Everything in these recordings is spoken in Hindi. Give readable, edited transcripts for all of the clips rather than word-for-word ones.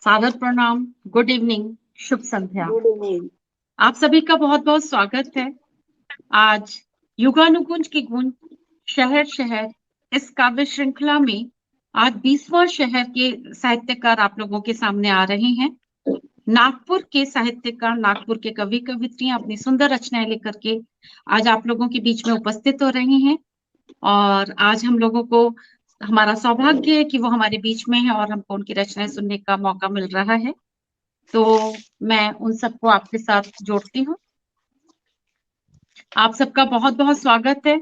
सादर प्रणाम, गुड इवनिंग, शुभ संध्या। Good evening. आप सभी का बहुत बहुत स्वागत है। आज युगानुगुंज की गूंज शहर शहर इस काव्य श्रृंखला में आज 20वां शहर के साहित्यकार आप लोगों के सामने आ रहे हैं। नागपुर के साहित्यकार, नागपुर के कवि कवित्रियां अपनी सुंदर रचनाएं लेकर के आज आप लोगों के बीच में उपस्थित हो रहे हैं और आज हम लोगों को हमारा सौभाग्य है कि वो हमारे बीच में है और हमको उनकी रचनाएं सुनने का मौका मिल रहा है। तो मैं उन सबको आपके साथ जोड़ती हूँ। आप सबका बहुत बहुत स्वागत है।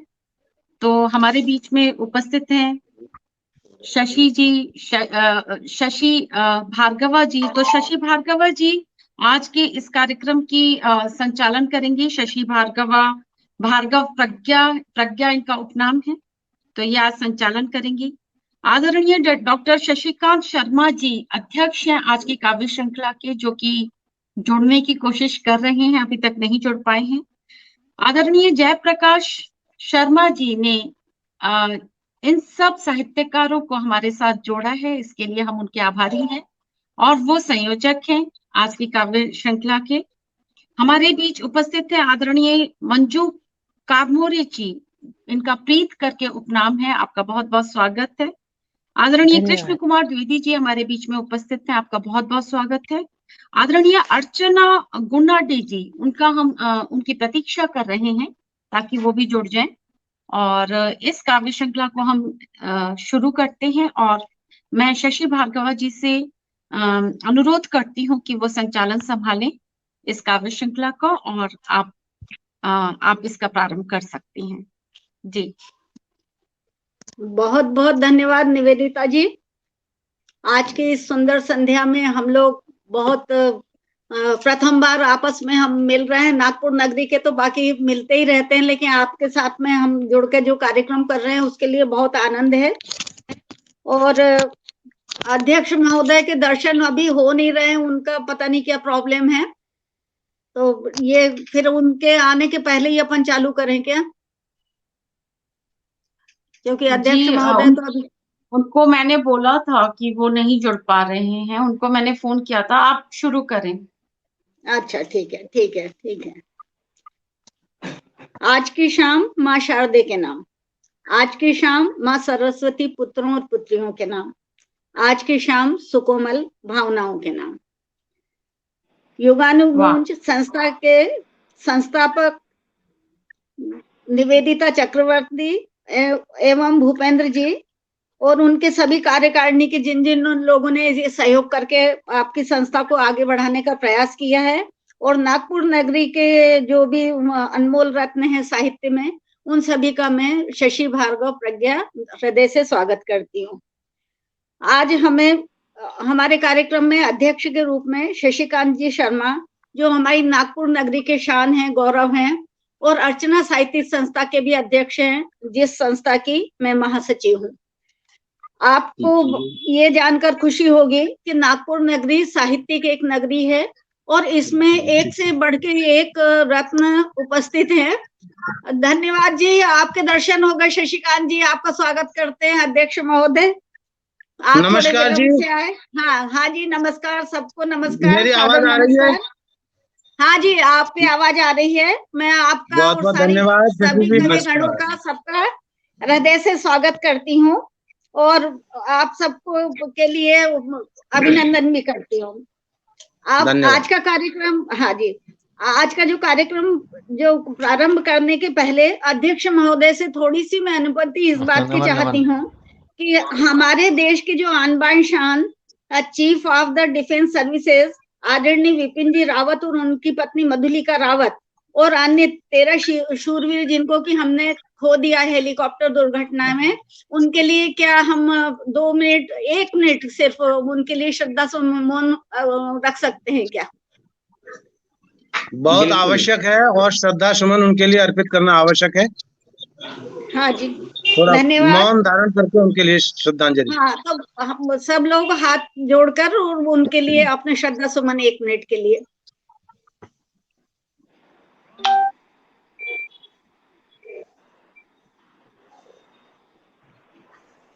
तो हमारे बीच में उपस्थित हैं शशि जी, शशि भार्गवा जी। तो शशि भार्गवा जी आज के इस कार्यक्रम की संचालन करेंगे। शशि भार्गवा, भार्गव प्रज्ञा इनका उपनाम है, तो ये आज संचालन करेंगी। आदरणीय डॉक्टर शशिकांत शर्मा जी अध्यक्ष हैं आज की काव्य श्रृंखला के, जो कि जुड़ने की कोशिश कर रहे हैं, अभी तक नहीं जुड़ पाए हैं। आदरणीय जयप्रकाश शर्मा जी ने इन सब साहित्यकारों को हमारे साथ जोड़ा है, इसके लिए हम उनके आभारी हैं और वो संयोजक हैं आज की काव्य श्रृंखला के। हमारे बीच उपस्थित है आदरणीय मंजू कारमोरे जी, इनका प्रीत करके उपनाम है। आपका बहुत बहुत स्वागत है। आदरणीय कृष्ण कुमार द्विवेदी जी हमारे बीच में उपस्थित हैं, आपका बहुत बहुत स्वागत है। आदरणीय अर्चना गुन्नाडे जी, उनकी प्रतीक्षा कर रहे हैं ताकि वो भी जुड़ जाएं और इस काव्य श्रृंखला को हम शुरू करते हैं। और मैं शशि भार्गवा जी से अनुरोध करती हूँ कि वो संचालन संभालें इस काव्य श्रृंखला का और आप इसका प्रारंभ कर सकती हैं जी। बहुत बहुत धन्यवाद निवेदिता जी। आज की इस सुंदर संध्या में हम लोग बहुत प्रथम बार आपस में हम मिल रहे हैं। नागपुर नगरी के तो बाकी मिलते ही रहते हैं, लेकिन आपके साथ में हम जुड़ के जो कार्यक्रम कर रहे हैं उसके लिए बहुत आनंद है। और अध्यक्ष महोदय के दर्शन अभी हो नहीं रहे हैं, उनका पता नहीं क्या प्रॉब्लम है, तो ये फिर उनके आने के पहले ही अपन चालू करें क्या? क्योंकि अध्यक्ष महोदय तो अभी उनको मैंने बोला था कि वो नहीं जुड़ पा रहे हैं, उनको मैंने फोन किया था। आप शुरू करें। अच्छा, ठीक है ठीक है ठीक है। आज की शाम माँ शारदे के नाम, आज की शाम माँ सरस्वती पुत्रों और पुत्रियों के नाम, आज की शाम सुकोमल भावनाओं के नाम। युगानुगुंज संस्था के संस्थापक निवेदिता चक्रवर्ती एवं भूपेंद्र जी और उनके सभी कार्यकारिणी के जिन जिन लोगों ने ये सहयोग करके आपकी संस्था को आगे बढ़ाने का प्रयास किया है, और नागपुर नगरी के जो भी अनमोल रत्न है साहित्य में, उन सभी का मैं शशि भार्गव प्रज्ञा हृदय से स्वागत करती हूँ। आज हमें हमारे कार्यक्रम में अध्यक्ष के रूप में शशिकांत जी शर्मा, जो हमारी नागपुर नगरी के शान हैं, गौरव हैं, और अर्चना साहित्यिक संस्था के भी अध्यक्ष हैं, जिस संस्था की मैं महासचिव हूँ। आपको ये जानकर खुशी होगी कि नागपुर नगरी साहित्यिक एक नगरी है और इसमें एक से बढ़ के एक रत्न उपस्थित है। धन्यवाद जी, आपके दर्शन हो गए। शशिकांत जी, आपका स्वागत करते हैं अध्यक्ष महोदय। आप नमस्कार जी। से आए। हाँ हाँ जी, नमस्कार सबको, नमस्कार। मेरी आवाज आ रही है? हाँ जी, आपकी आवाज आ रही है। मैं आपका बहुत और बहुत सारी धन्यवाद सभी कविगणों का सबका हृदय से स्वागत करती हूँ और आप सबको के लिए अभिनंदन भी करती हूँ। आप आज का कार्यक्रम, हाँ जी, आज का जो कार्यक्रम जो प्रारंभ करने के पहले अध्यक्ष महोदय से थोड़ी सी मैं अनुमति इस बात की चाहती हूँ कि हमारे देश की जो आन बान शान chief of the defence services आदरणीय विपिन जी रावत और उनकी पत्नी मधुलिका रावत और अन्य 13 शूरवीर जिनको कि हमने खो दिया हेलीकॉप्टर दुर्घटना में, उनके लिए क्या हम 2 मिनट 1 मिनट सिर्फ उनके लिए श्रद्धा सुमन रख सकते हैं क्या? बहुत आवश्यक है और श्रद्धा सुमन उनके लिए अर्पित करना आवश्यक है। हाँ जी, थोड़ा धन्यवाद। मौन धारण करके उनके लिए श्रद्धांजलि। हाँ, तो हम सब लोग हाथ जोड़कर और उनके लिए अपने श्रद्धा सुमन 1 मिनट के लिए।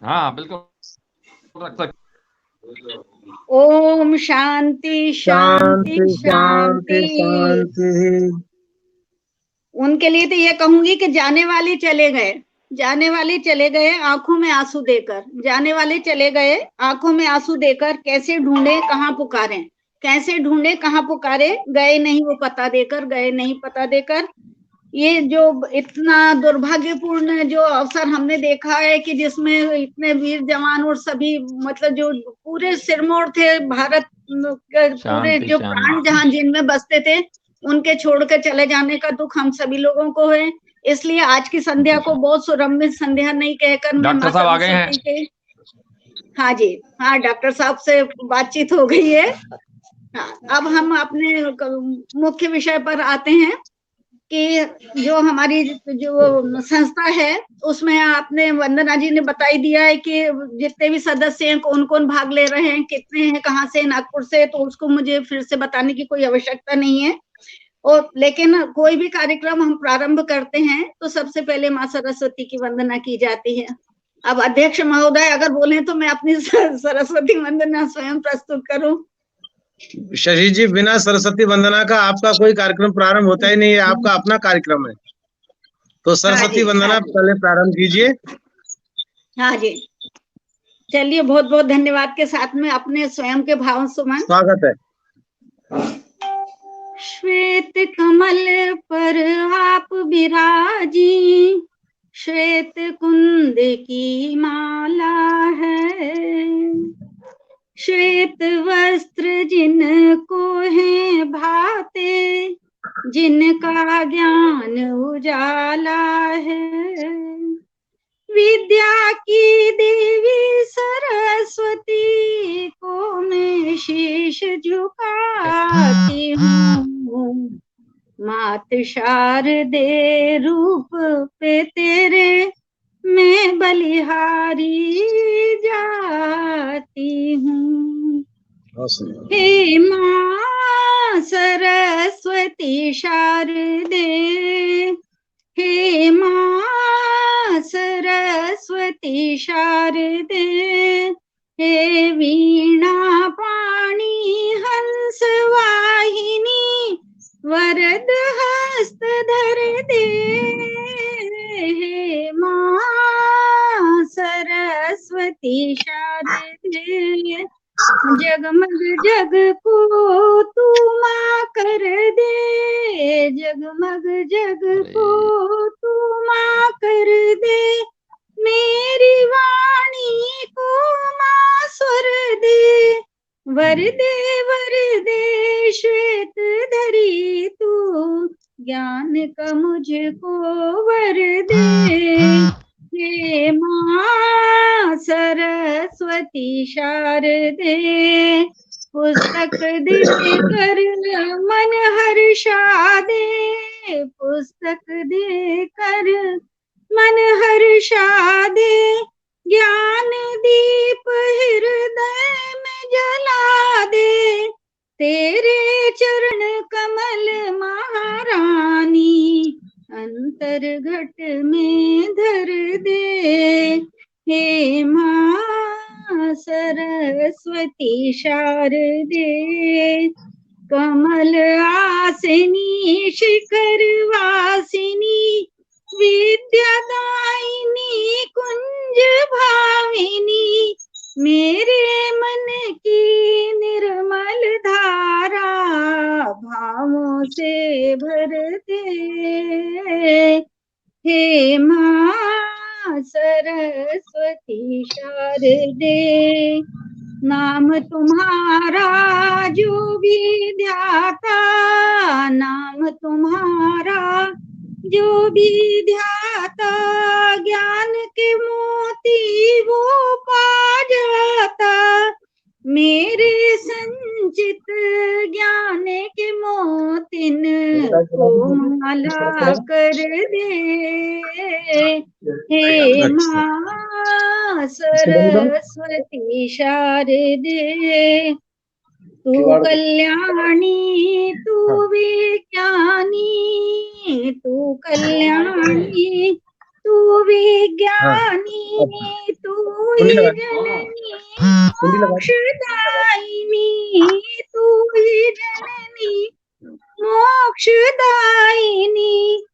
हाँ बिल्कुल रख सकते। ओम शांति शांति शांति शांति शांति। शांति। उनके लिए तो ये कहूंगी कि जाने वाले चले गए, जाने वाले चले गए आंखों में आंसू देकर, जाने वाले चले गए आंखों में आंसू देकर, कैसे ढूंढे कहाँ पुकारें, कैसे ढूंढे कहाँ पुकारे, गए नहीं वो पता देकर, गए नहीं पता देकर। ये जो इतना दुर्भाग्यपूर्ण जो अवसर हमने देखा है कि जिसमें इतने वीर जवान और सभी मतलब जो पूरे सिरमौर थे भारत के, पूरे जो प्राण जहां जिनमें बसते थे, उनके छोड़ के चले जाने का दुख हम सभी लोगों को है। इसलिए आज की संध्या को बहुत सुरम्य संध्या नहीं कहकर मैं डॉक्टर साहब आ गए हैं। हाँ जी, हाँ डॉक्टर साहब से बातचीत हो गई है। हाँ, अब हम अपने मुख्य विषय पर आते हैं कि जो हमारी जो संस्था है उसमें आपने, वंदना जी ने बताई दिया है कि जितने भी सदस्य हैं कौन कौन भाग ले रहे हैं, कितने हैं, कहाँ से, नागपुर से, तो उसको मुझे फिर से बताने की कोई आवश्यकता नहीं है। और लेकिन कोई भी कार्यक्रम हम प्रारंभ करते हैं तो सबसे पहले माँ सरस्वती की वंदना की जाती है। अब अध्यक्ष महोदय अगर बोले तो मैं अपनी सरस्वती वंदना स्वयं प्रस्तुत करूं। शशि जी, बिना सरस्वती वंदना का आपका कोई कार्यक्रम प्रारंभ होता ही नहीं है, आपका अपना कार्यक्रम है, तो सरस्वती वंदना पहले प्रारंभ कीजिए। हाँ जी, चलिए, बहुत बहुत धन्यवाद के साथ में अपने स्वयं के भाव सुमन। स्वागत है। श्वेत कमल पर आप विराजी, श्वेत कुंद की माला है, श्वेत वस्त्र जिनको है भाते, जिनका ज्ञान उजाला है, विद्या की देवी सरस्वती को मैं शीश झुकाती हूँ, मात शारदे रूप पे तेरे मैं बलिहारी जाती हूँ। हे माँ सरस्वती शारदे, हे माँ सरस्वती शारदे, हे वीणा पाणी हंस वाहिनी वरद हस्त धर दे, हे माँ सरस्वती शारदे, जगमग जग को तू माँ कर दे, जगमग जग को तू माँ कर दे, मेरी वाणी को माँ स्वर दे, वर दे श्वेत धरी तू, ज्ञान का मुझको वर दे, हे माँ सरस्वती शारदे, पुस्तक दे कर मन हर्षा दे, पुस्तक दे कर मन हर्षा दे, ज्ञान दीप हृदय में जला दे, तेरे चरण कमल महारानी अंतर घट में धर दे, हे माँ सरस्वती शारदे, कमल आसिनी शिखर वासिनी, विद्यादायिनी कुंज भाविनी, मेरे मन की निर्मल धारा भावों से भर दे, हे माँ सरस्वती शारदे, नाम तुम्हारा जो भी ध्याता, नाम तुम्हारा जो भी ध्याता, ज्ञान के मोती वो पा जाता, मेरे संचित ज्ञान के मोतिन को माला कर दे, हे माँ सरस्वती शारदे, तू कल्याणी तू विज्ञानी, तू कल्याणी तू विज्ञानी, तू जननी मोक्षदायिनी, मोक्षदायिनी,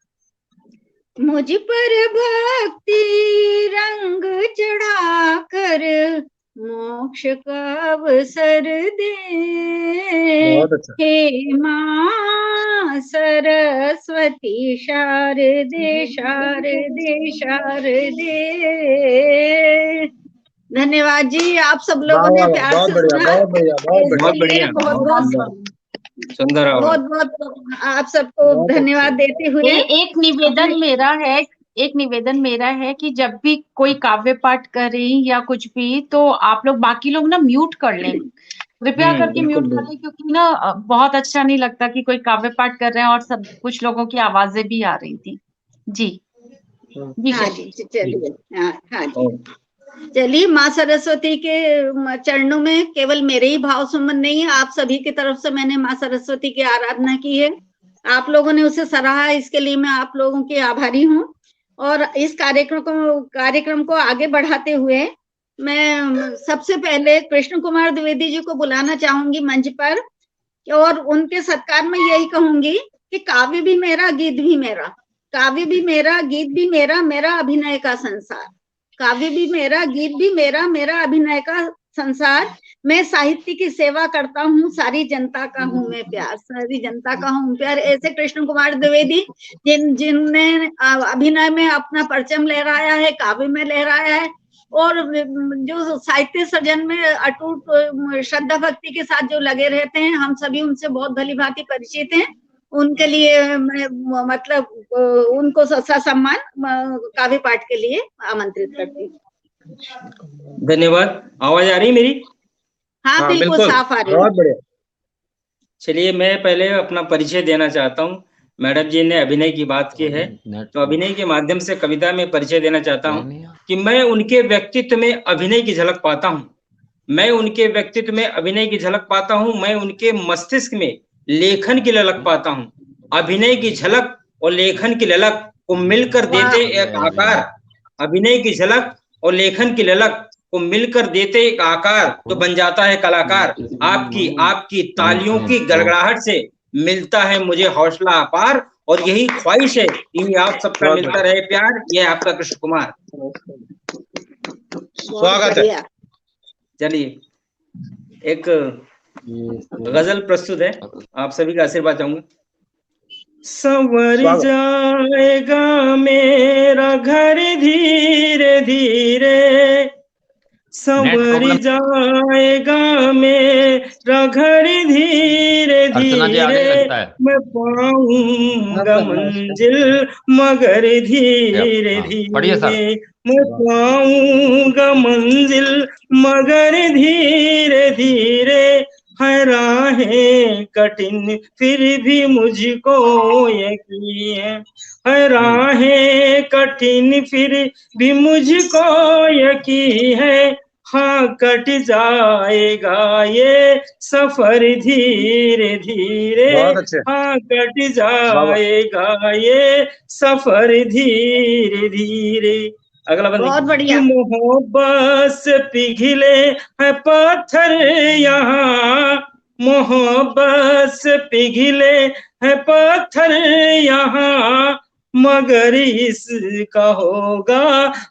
मुझ पर भक्ति रंग चढ़ाकर मोक्ष का अवसर दे। बहुत अच्छा। हे माँ सरस्वती शारदे शारदे शारदे। धन्यवाद जी, आप सब लोगों ने प्यार बहुत से बढ़िया, सुना, बहुत बढ़िया, बहुत इसके लिए बढ़िया। बहुत बहुत सुंदर आवाज। बहुत बहुत आप सबको बहुत धन्यवाद देते हुए एक निवेदन मेरा है, एक निवेदन मेरा है कि जब भी कोई काव्य पाठ करें या कुछ भी, तो आप लोग बाकी लोग ना म्यूट कर लें, कृपया करके बिल्कुल, म्यूट कर लें, क्योंकि ना बहुत अच्छा नहीं लगता कि कोई काव्य पाठ कर रहे हैं और सब कुछ लोगों की आवाजें भी आ रही थी। जी जी हाँ शशि। जी, चलिए। हाँ जी, चलिए। माँ सरस्वती के चरणों में केवल मेरे ही भाव सुमन नहीं, आप सभी की तरफ से मैंने माँ सरस्वती की आराधना की है। आप लोगों ने उसे सराहा, इसके लिए मैं आप लोगों की आभारी हूँ। और इस कार्यक्रम को आगे बढ़ाते हुए मैं सबसे पहले कृष्ण कुमार द्विवेदी जी को बुलाना चाहूंगी मंच पर, और उनके सत्कार में यही कहूंगी कि काव्य भी मेरा, गीत भी मेरा, काव्य भी मेरा, गीत भी मेरा, मेरा अभिनय का संसार। काव्य भी मेरा, गीत भी मेरा, मेरा अभिनय का संसार। मैं साहित्य की सेवा करता हूँ, सारी जनता का हूँ मैं प्यार, सारी जनता का हूँ प्यार। ऐसे कृष्ण कुमार द्विवेदी जिनने अभिनय में अपना परचम लहराया है, काव्य में लहराया है, और जो साहित्य सृजन में अटूट श्रद्धा भक्ति के साथ जो लगे रहते हैं, हम सभी उनसे बहुत भली भांति परिचित हैं। उनके लिए मैं मतलब उनको सम्मान काव्य पाठ के लिए आमंत्रित करती हूँ। धन्यवाद। आवाज आ रही है मेरी? हाँ, बिल्कुल साफ आ रही है। बहुत बढ़िया। चलिए, मैं पहले अपना परिचय देना चाहता हूँ। मैडम जी ने अभिनय की बात की है, तो अभिनय के माध्यम से कविता में परिचय देना चाहता हूँ कि मैं उनके व्यक्तित्व में अभिनय की झलक पाता हूँ। मैं उनके व्यक्तित्व में अभिनय की झलक पाता हूँ। मैं उनके मस्तिष्क में लेखन की ललक पाता हूँ। अभिनय की झलक और लेखन की ललक को मिलकर देते एक आकार। अभिनय की झलक और लेखन की ललक को मिलकर देते एक आकार, तो बन जाता है कलाकार। आपकी तालियों की गड़गड़ाहट से मिलता है मुझे हौसला अपार, और यही ख्वाहिश है कि आप सबका मिलता रहे प्यार। ये आपका कृष्ण कुमार। स्वागत है। चलिए, एक गजल प्रस्तुत है, आप सभी का आशीर्वाद चाहूंगा। संवर जाएगा मेरा घर धीरे धीरे, संवर जाएगा मेरा घर धीरे धीरे, मैं पाऊंगा मंजिल मगर धीरे धीरे, मैं पाऊंगा मंजिल मगर धीरे धीरे। है राहें कठिन फिर भी मुझको यकीन है, राहें कठिन फिर भी मुझको यकीन है। हाँ, कट जाएगा ये सफर धीरे धीरे, हाँ कट जाएगा ये सफर धीरे धीरे। अगला बंदी। बहुत बढ़िया। मोहब्बत से पिघले है पत्थर यहाँ, मोहब्बत से पिघले है पत्थर यहाँ, मगर इसका होगा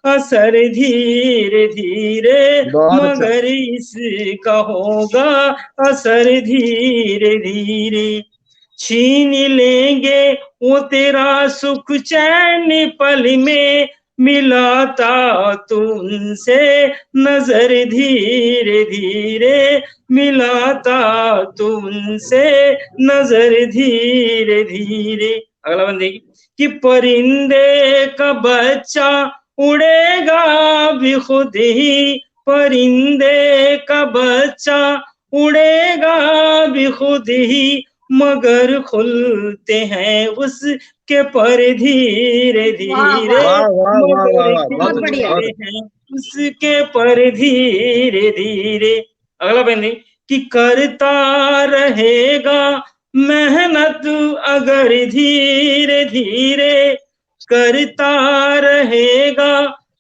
असर धीरे धीरे, मगर इसका होगा असर धीरे धीरे। छीन लेंगे वो तेरा सुख चैन पल में, मिलाता तुमसे नजर धीरे धीरे, मिलाता तुमसे नजर धीरे धीरे। अगला बंदे कि परिंदे का बच्चा उड़ेगा भी खुद ही, परिंदे का बच्चा उड़ेगा भी खुद ही, मगर खुलते हैं उसके पर धीरे धीरे, मगर खुलते हैं उसके पर धीरे धीरे। अगला बंदी कि करता रहेगा मेहनत अगर धीरे धीरे, करता रहेगा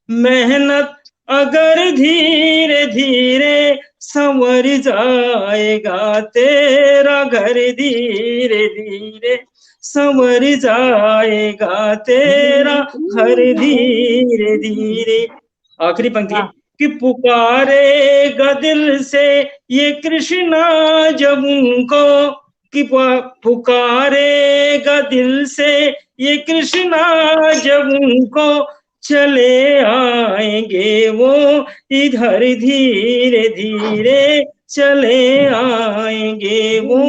मेहनत अगर धीरे धीरे, संवर जाएगा तेरा घर धीरे धीरे, संवर जाएगा तेरा घर धीरे धीरे। आखिरी पंक्ति कि पुकारेगा दिल से ये कृष्णा जब उनको, कि पुकारेगा दिल से ये कृष्णा जब उनको, चले आएंगे वो इधर धीरे धीरे, चले आएंगे वो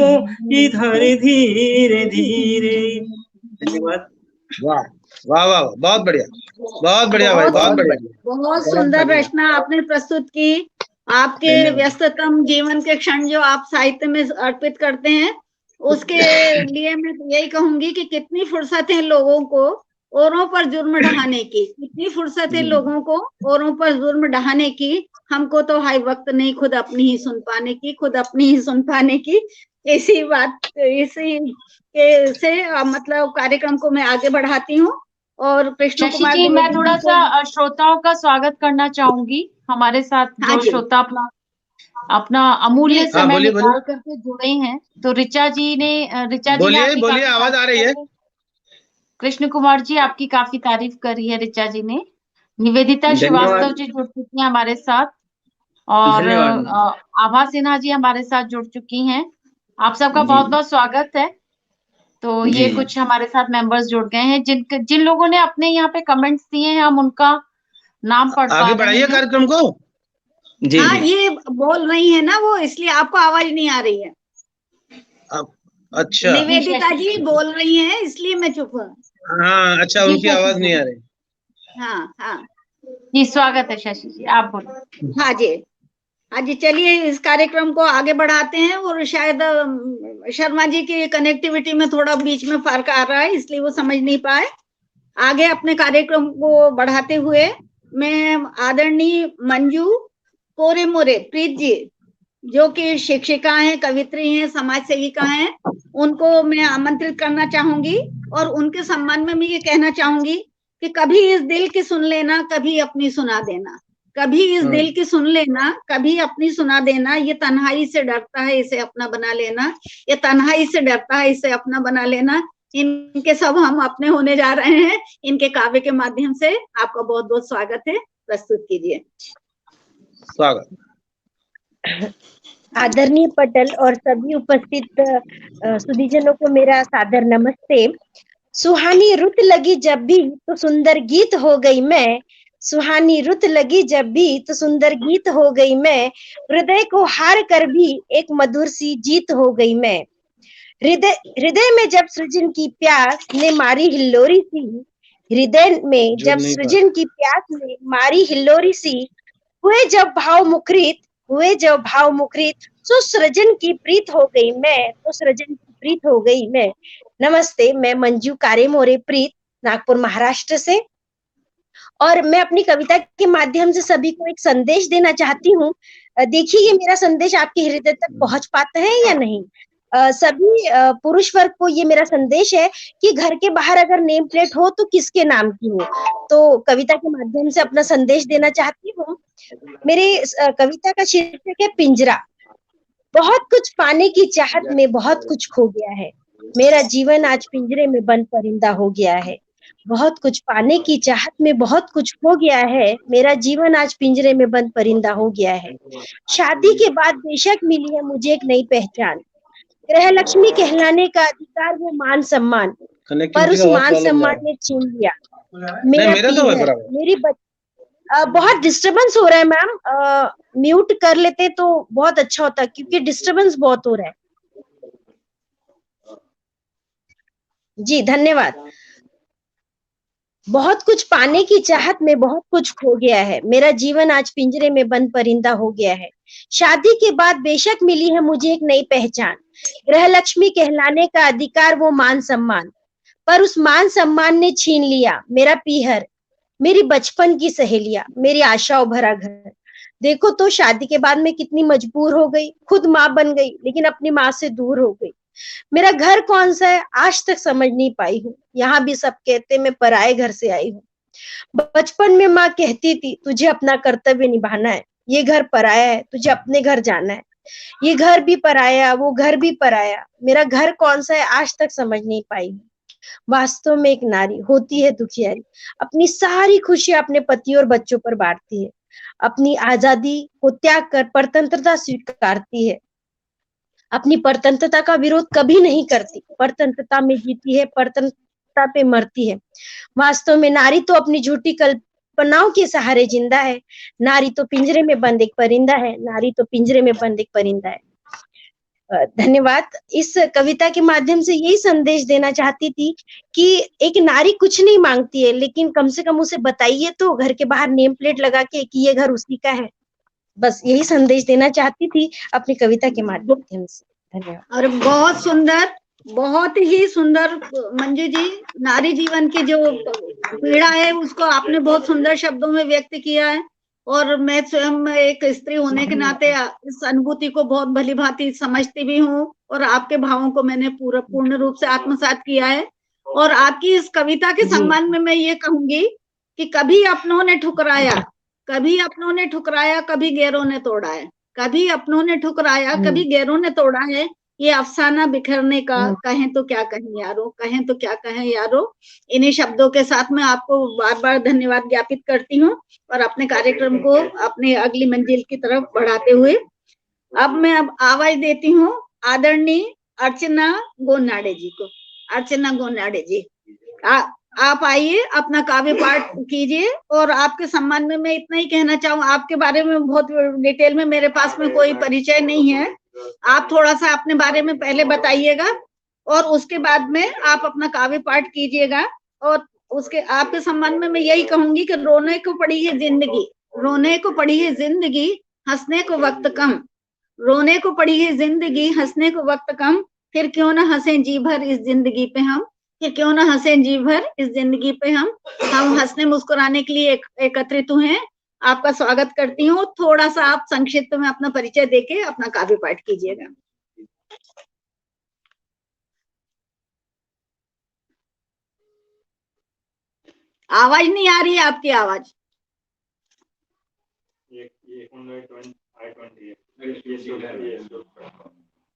इधर धीरे धीरे। धन्यवाद। वाह वाह वाह, बहुत बढ़िया भाई, बहुत बढ़िया। बहुत सुंदर रचना आपने प्रस्तुत की। आपके व्यस्ततम जीवन के क्षण जो आप साहित्य में अर्पित करते हैं, उसके लिए मैं यही कहूंगी कि कितनी फुर्सत है लोगों को औरों पर जुर्म ढहाने की, कितनी फुर्सत है लोगों को औरों पर जुर्म ढहाने की। हमको तो हाई वक्त नहीं खुद अपनी ही सुन पाने की, खुद अपनी ही सुन पाने की। इसी बात, इसी के से मतलब कार्यक्रम को मैं आगे बढ़ाती हूँ। और कृष्ण शशि कुमार जी, मैं थोड़ा सा श्रोताओं का स्वागत करना चाहूंगी। हमारे साथ जो श्रोता अपना अमूल्य समय निकाल करके जुड़े हैं, तो ऋचा जी ने बोलिए, आवाज आ रही है। कृष्ण कुमार जी आपकी काफी तारीफ करी है ऋचा जी ने। निवेदिता श्रीवास्तव जी जुड़ चुकी हैं हमारे साथ, और आभा सिन्हा जी हमारे साथ जुड़ चुकी हैं। आप सबका बहुत बहुत स्वागत है। तो ये कुछ हमारे साथ मेंबर्स जुड़ गए हैं, जिन लोगों ने अपने यहाँ पे कमेंट्स दिए हैं, हम उनका नाम पढ़ आगे बढ़ाइए कार्यक्रम को। हाँ, ये बोल रही है ना वो, इसलिए आपको आवाज नहीं आ रही है। अच्छा, निवेदिता जी बोल रही हैं, इसलिए मैं चुप हूँ। हाँ, अच्छा, उनकी आवाज नहीं आ रही। हाँ जी, स्वागत है शशि जी, आप बोलो। हाँ जी, चलिए इस कार्यक्रम को आगे बढ़ाते हैं। और शायद शर्मा जी की कनेक्टिविटी में थोड़ा बीच में फर्क आ रहा है, इसलिए वो समझ नहीं पाए। आगे अपने कार्यक्रम को बढ़ाते हुए मैं आदरणीय मंजू कोरे मोरे प्रीत जी, जो कि शिक्षिका हैं, कवित्री हैं, समाज सेविका हैं, उनको मैं आमंत्रित करना चाहूंगी। और उनके सम्मान में मैं ये कहना चाहूंगी कि कभी इस दिल की सुन लेना, कभी अपनी सुना देना। कभी इस दिल की सुन लेना, कभी अपनी सुना देना। ये तन्हाई से डरता है, इसे अपना बना लेना। ये तन्हाई से डरता है, इसे अपना बना लेना। इनके सब हम अपने होने जा रहे हैं इनके काव्य के माध्यम से। आपका बहुत बहुत स्वागत है, प्रस्तुत कीजिए। स्वागत। आदरणीय पटल और सभी उपस्थित सुधीजनों को मेरा सादर नमस्ते। सुहानी रुत लगी जब भी तो सुंदर गीत हो गई मैं, सुहानी रुत लगी जब भी तो सुंदर गीत हो गई मैं, हृदय को हार कर भी एक मधुर सी जीत हो गई मैं। हृदय में जब सृजन की प्यास ने मारी हिल्लोरी सी, हृदय में जब सृजन की प्यास ने मारी हिल्लोरी सी, हुए जब भाव मुखरित सो सृजन की प्रीत हो गई मैं, तो सृजन की प्रीत हो गई मैं। नमस्ते, मैं मंजू कारे मोरे प्रीत, नागपुर महाराष्ट्र से। और मैं अपनी कविता के माध्यम से सभी को एक संदेश देना चाहती हूँ। देखिए, ये मेरा संदेश आपके हृदय तक पहुंच पाता है या नहीं। सभी पुरुष वर्ग को ये मेरा संदेश है कि घर के बाहर अगर नेम प्लेट हो तो किसके नाम की हो। तो कविता के माध्यम से अपना संदेश देना चाहती हूँ। मेरी कविता का शीर्षक है पिंजरा। बहुत कुछ पाने की चाहत में बहुत कुछ खो गया है, मेरा जीवन आज पिंजरे में बंद परिंदा हो गया है। बहुत कुछ पाने की चाहत में बहुत कुछ खो गया है, मेरा जीवन आज पिंजरे में बंद परिंदा हो गया है। शादी के बाद बेशक मिली है मुझे एक नई पहचान, गृह लक्ष्मी कहलाने का अधिकार वो मान सम्मान, पर उस मान सम्मान ने छीन लिया मेरी बहुत डिस्टरबेंस हो रहा है मैम, म्यूट कर लेते तो बहुत अच्छा होता क्योंकि डिस्टरबेंस बहुत हो रहा है। जी धन्यवाद। बहुत कुछ पाने की चाहत में बहुत कुछ खो गया है, मेरा जीवन आज पिंजरे में बंद परिंदा हो गया है। शादी के बाद बेशक मिली है मुझे एक नई पहचान, गृह लक्ष्मी कहलाने का अधिकार वो मान सम्मान, पर उस मान सम्मान ने छीन लिया मेरा पीहर, मेरी बचपन की सहेलियां, मेरी आशाओं भरा घर। देखो तो शादी के बाद मैं कितनी मजबूर हो गई, खुद माँ बन गई लेकिन अपनी माँ से दूर हो गई। मेरा घर कौन सा है आज तक समझ नहीं पाई हूँ, यहाँ भी सब कहते मैं पराए घर से आई हूँ। बचपन में माँ कहती थी तुझे अपना कर्तव्य निभाना है, ये घर पराया है, तुझे अपने घर जाना है। ये घर भी पराया, वो घर भी पराया, मेरा घर कौन सा है आज तक समझ नहीं पाई। वास्तव में एक नारी होती है दुखियारी, अपनी सारी खुशियां अपने पति और बच्चों पर बांटती है, अपनी आजादी को त्याग कर परतंत्रता स्वीकारती है, अपनी परतंत्रता का विरोध कभी नहीं करती, परतंत्रता में जीती है, परतंत्रता पे मरती है। वास्तव में नारी तो अपनी झूठी कल्पनाओं के सहारे जिंदा है, नारी तो पिंजरे में बंद एक परिंदा है, नारी तो पिंजरे में बंद एक परिंदा है। धन्यवाद। इस कविता के माध्यम से यही संदेश देना चाहती थी कि एक नारी कुछ नहीं मांगती है, लेकिन कम से कम उसे बताइए तो घर के बाहर नेम प्लेट लगा के कि ये घर उसी का है। बस यही संदेश देना चाहती थी अपनी कविता के माध्यम से। धन्यवाद। और बहुत सुंदर, बहुत ही सुंदर मंजू जी, नारी जीवन की जो पीड़ा है उसको आपने बहुत सुंदर शब्दों में व्यक्त किया है। और मैं स्वयं एक स्त्री होने के नाते इस अनुभूति को बहुत भली भांति समझती भी हूँ और आपके भावों को मैंने पूर्ण रूप से आत्मसात किया है। और आपकी इस कविता के संबंध में मैं ये कहूंगी कि कभी अपनों ने ठुकराया, कभी अपनों ने ठुकराया, कभी गैरों ने तोड़ा है, कभी अपनों ने ठुकराया, कभी गैरों ने तोड़ा है। ये अफसाना बिखरने का कहें तो क्या कहें यारो, कहें तो क्या कहें यारो। इन्हीं शब्दों के साथ मैं आपको बार बार धन्यवाद ज्ञापित करती हूँ और अपने कार्यक्रम को अपनी अगली मंजिल की तरफ बढ़ाते हुए अब मैं आवाज देती हूँ आदरणीय अर्चना गोनाडे जी को। अर्चना गोनाडे जी, आप आइए, अपना काव्य पाठ कीजिए। और आपके सम्मान में मैं इतना ही कहना चाहूँ, आपके बारे में बहुत डिटेल में मेरे पास में कोई परिचय नहीं है, आप थोड़ा सा अपने बारे में पहले बताइएगा और उसके बाद में आप अपना काव्य पाठ कीजिएगा। और उसके आपके सम्मान में मैं यही कहूंगी कि रोने को पड़ी है जिंदगी, रोने को पड़ी है जिंदगी, हंसने को वक्त कम, रोने को पड़ी है जिंदगी, हंसने को वक्त कम, फिर क्यों ना हंसे जी भर इस जिंदगी पे हम, फिर क्यों ना हंसे जी भर इस जिंदगी पे हम हंसने मुस्कुराने के लिए एकत्रित हुए हैं। आपका स्वागत करती हूँ। थोड़ा सा आप संक्षिप्त में अपना परिचय देके अपना काव्य पाठ कीजिएगा। आवाज नहीं आ रही है आपकी आवाज।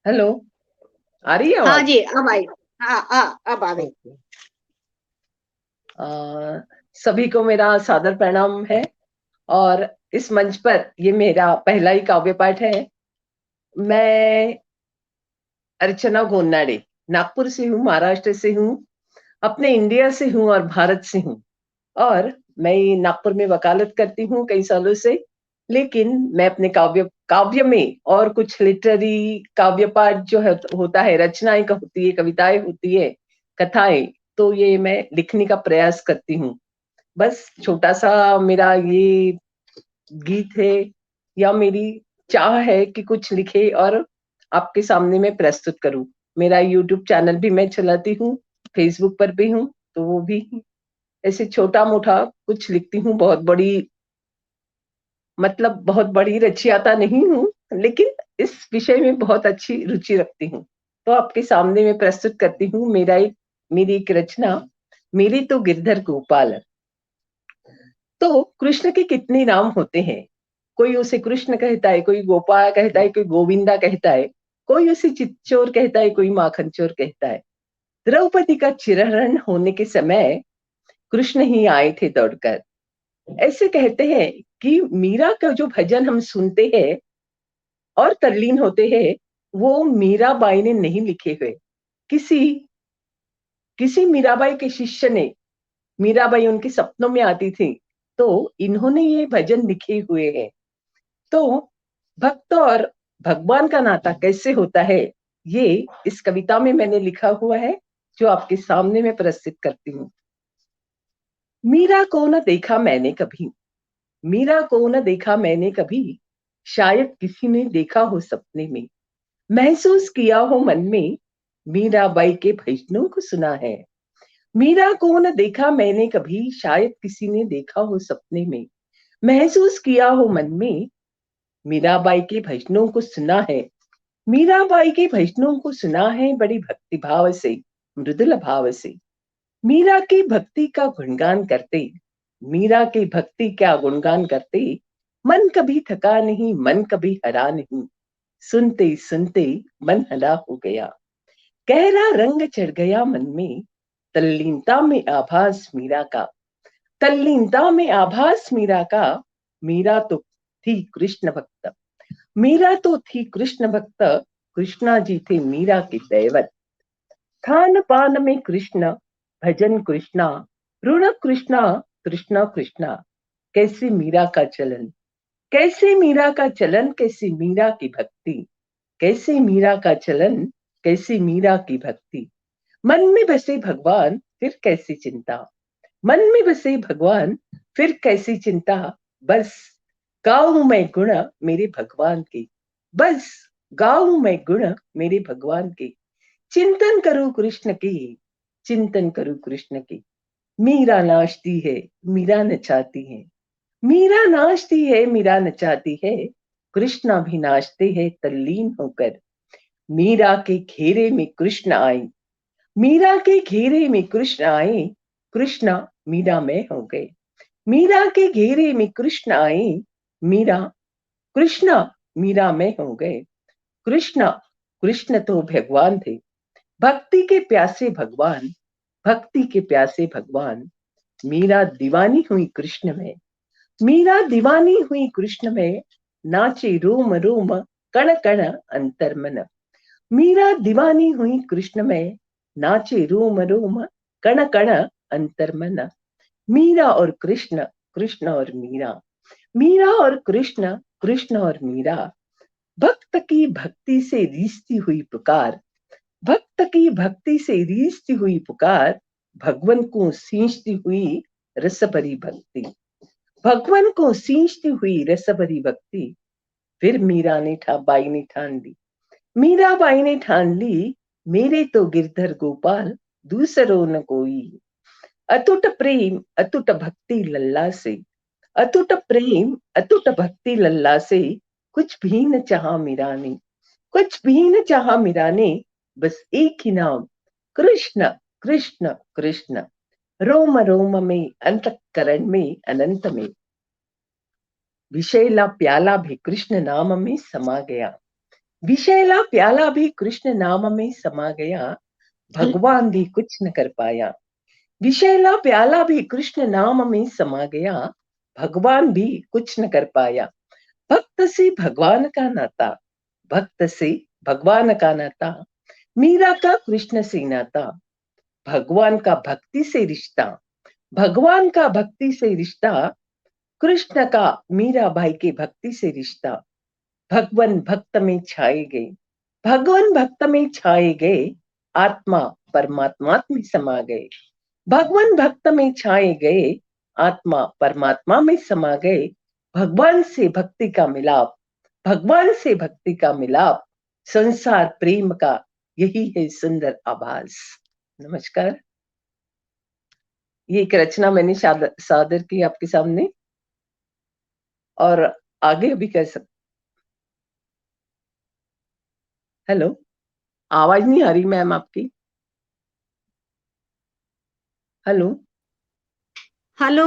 हेलो, आ रही है आवाज? हाँ जी, अब आई। हाँ, अब आ गई। सभी को मेरा सादर प्रणाम है और इस मंच पर ये मेरा पहला ही काव्य पाठ है। मैं अर्चना गोनाडे नागपुर से हूँ, महाराष्ट्र से हूँ, अपने इंडिया से हूँ और भारत से हूँ। और मैं नागपुर में वकालत करती हूँ कई सालों से, लेकिन मैं अपने काव्य में और कुछ लिटरेरी काव्य पाठ जो है होता है, रचनाएं होती है, कविताएं होती है, कथाएं, तो ये मैं लिखने का प्रयास करती हूँ। बस छोटा सा मेरा ये गीत है या मेरी चाह है कि कुछ लिखे और आपके सामने मैं प्रस्तुत करूं। मेरा यूट्यूब चैनल भी मैं चलाती हूँ, फेसबुक पर भी हूँ, तो वो भी ऐसे छोटा मोटा कुछ लिखती हूँ। बहुत बड़ी रचयिता नहीं हूँ, लेकिन इस विषय में बहुत अच्छी रुचि रखती हूँ। तो आपके सामने मैं प्रस्तुत करती हूँ मेरी एक रचना, मेरी तो गिरधर गोपाल। तो कृष्ण के कितने नाम होते हैं, कोई उसे कृष्ण कहता है, कोई गोपाल कहता है, कोई गोविंदा कहता है, कोई उसे चित्चोर कहता है, कोई माखन चोर कहता है। द्रौपदी का चिरहरण होने के समय कृष्ण ही आए थे दौड़कर। ऐसे कहते हैं कि मीरा का जो भजन हम सुनते हैं और तल्लीन होते हैं, वो मीराबाई ने नहीं लिखे हुए, किसी मीराबाई के शिष्य ने, मीराबाई उनके सपनों में आती थी, तो इन्होंने ये भजन लिखे हुए हैं। तो भक्त और भगवान का नाता कैसे होता है, ये इस कविता में मैंने लिखा हुआ है, जो आपके सामने मैं प्रस्तुत करती हूँ। मीरा को न देखा मैंने कभी, मीरा को न देखा मैंने कभी, शायद किसी ने देखा हो सपने में, महसूस किया हो मन में, मीराबाई के भजनों को सुना है। मीरा को न देखा मैंने कभी, शायद किसी ने देखा हो सपने में, महसूस किया हो मन में, मीराबाई के भजनों को सुना है। मीराबाई के भजनों को सुना है बड़ी भक्ति भाव से, मृदुल भाव से। मीरा की भक्ति का गुणगान करते, मीरा की भक्ति का गुणगान करते, मन कभी थका नहीं, मन कभी हरा नहीं, सुनते सुनते मन हरा हो गया। गहरा रंग चढ़ गया मन में, तल्लीनता में आभास मीरा का, तल्लीनता में आभास मीरा का। मीरा तो थी कृष्ण भक्त, मीरा तो थी कृष्ण भक्त, कृष्णा जी थे मीरा के दैवत। खान पान में कृष्ण, भजन कृष्णा, ऋण कृष्णा, कृष्णा कृष्णा। कैसे मीरा का चलन, कैसे मीरा का चलन, कैसे मीरा की भक्ति, कैसे मीरा का चलन, कैसे मीरा की भक्ति। मन में बसे भगवान फिर कैसी चिंता, मन में बसे भगवान फिर कैसी चिंता। बस गाऊं मैं गुण मेरे भगवान के, बस गाऊं मैं गुण मेरे भगवान के। चिंतन करो कृष्ण की, चिंतन करो कृष्ण की। मीरा नाचती है, मीरा नचाती है, मीरा नाचती है, मीरा नचाती है, कृष्णा भी नाचते हैं तल्लीन होकर। मीरा के घेरे में कृष्ण आए, मीरा के घेरे में कृष्ण आए, कृष्णा मीरा में हो गए। मीरा के घेरे में कृष्ण आए, मीरा कृष्णा मीरा में हो गए। कृष्णा, कृष्ण तो भगवान थे, भक्ति के प्यासे भगवान, भक्ति के प्यासे भगवान। मीरा दीवानी हुई कृष्ण में, मीरा दीवानी हुई कृष्ण में, नाचे रोम रोम कण कण अंतर मन। मीरा दीवानी हुई कृष्ण में, नाचे रोम रोम कण कण अंतर मन। मीरा और कृष्ण, कृष्ण और मीरा, मीरा और कृष्ण, कृष्ण और मीरा। भक्त की भक्ति से रीसती हुई पुकार, भक्त की भक्ति से रीसती हुई पुकार, भगवान को सींचती हुई रस भरी भक्ति, भगवान को सींचती हुई रस भरी भक्ति। फिर मीरा ने बाई ने ठान ली, मीरा बाई ने ठान ली, मेरे तो गिरधर गोपाल दूसरो न कोई। अतुट प्रेम अतुट भक्ति लल्ला से, अतुट प्रेम अतुट भक्ति लल्ला से, कुछ भी न चाहा मीरा ने, कुछ भी न चाहा मीरा ने, बस एक ही नाम कृष्ण कृष्ण कृष्ण। रोम रोम में अंतःकरण में अनंत में, विषैला प्याला भी कृष्ण नाम में समा गया, विषैला प्याला भी कृष्ण नाम में समा गया, भगवान भी कुछ न कर पाया। विषैला प्याला भी कृष्ण नाम में समा गया, भगवान भी कुछ न कर पाया। भक्त से भगवान का नाता, भक्त से भगवान का नाता, मीरा का कृष्ण से नाता। भगवान का भक्ति से रिश्ता, भगवान का भक्ति से रिश्ता, कृष्ण का मीरा बाई के भक्ति से रिश्ता। भगवान भक्त में छाए गए, भगवान भक्त में छाए गए, आत्मा परमात्मा में समा गए। भगवान भक्त में छाए गए, आत्मा परमात्मा में समा गए। भगवान से भक्ति का मिलाप, भगवान से भक्ति का मिलाप, संसार प्रेम का यही है सुंदर आभास। नमस्कार। ये एक रचना मैंने सादर की आपके सामने, और आगे भी कर सकते। हेलो, आवाज नहीं आ रही मैम आपकी? Hello hello,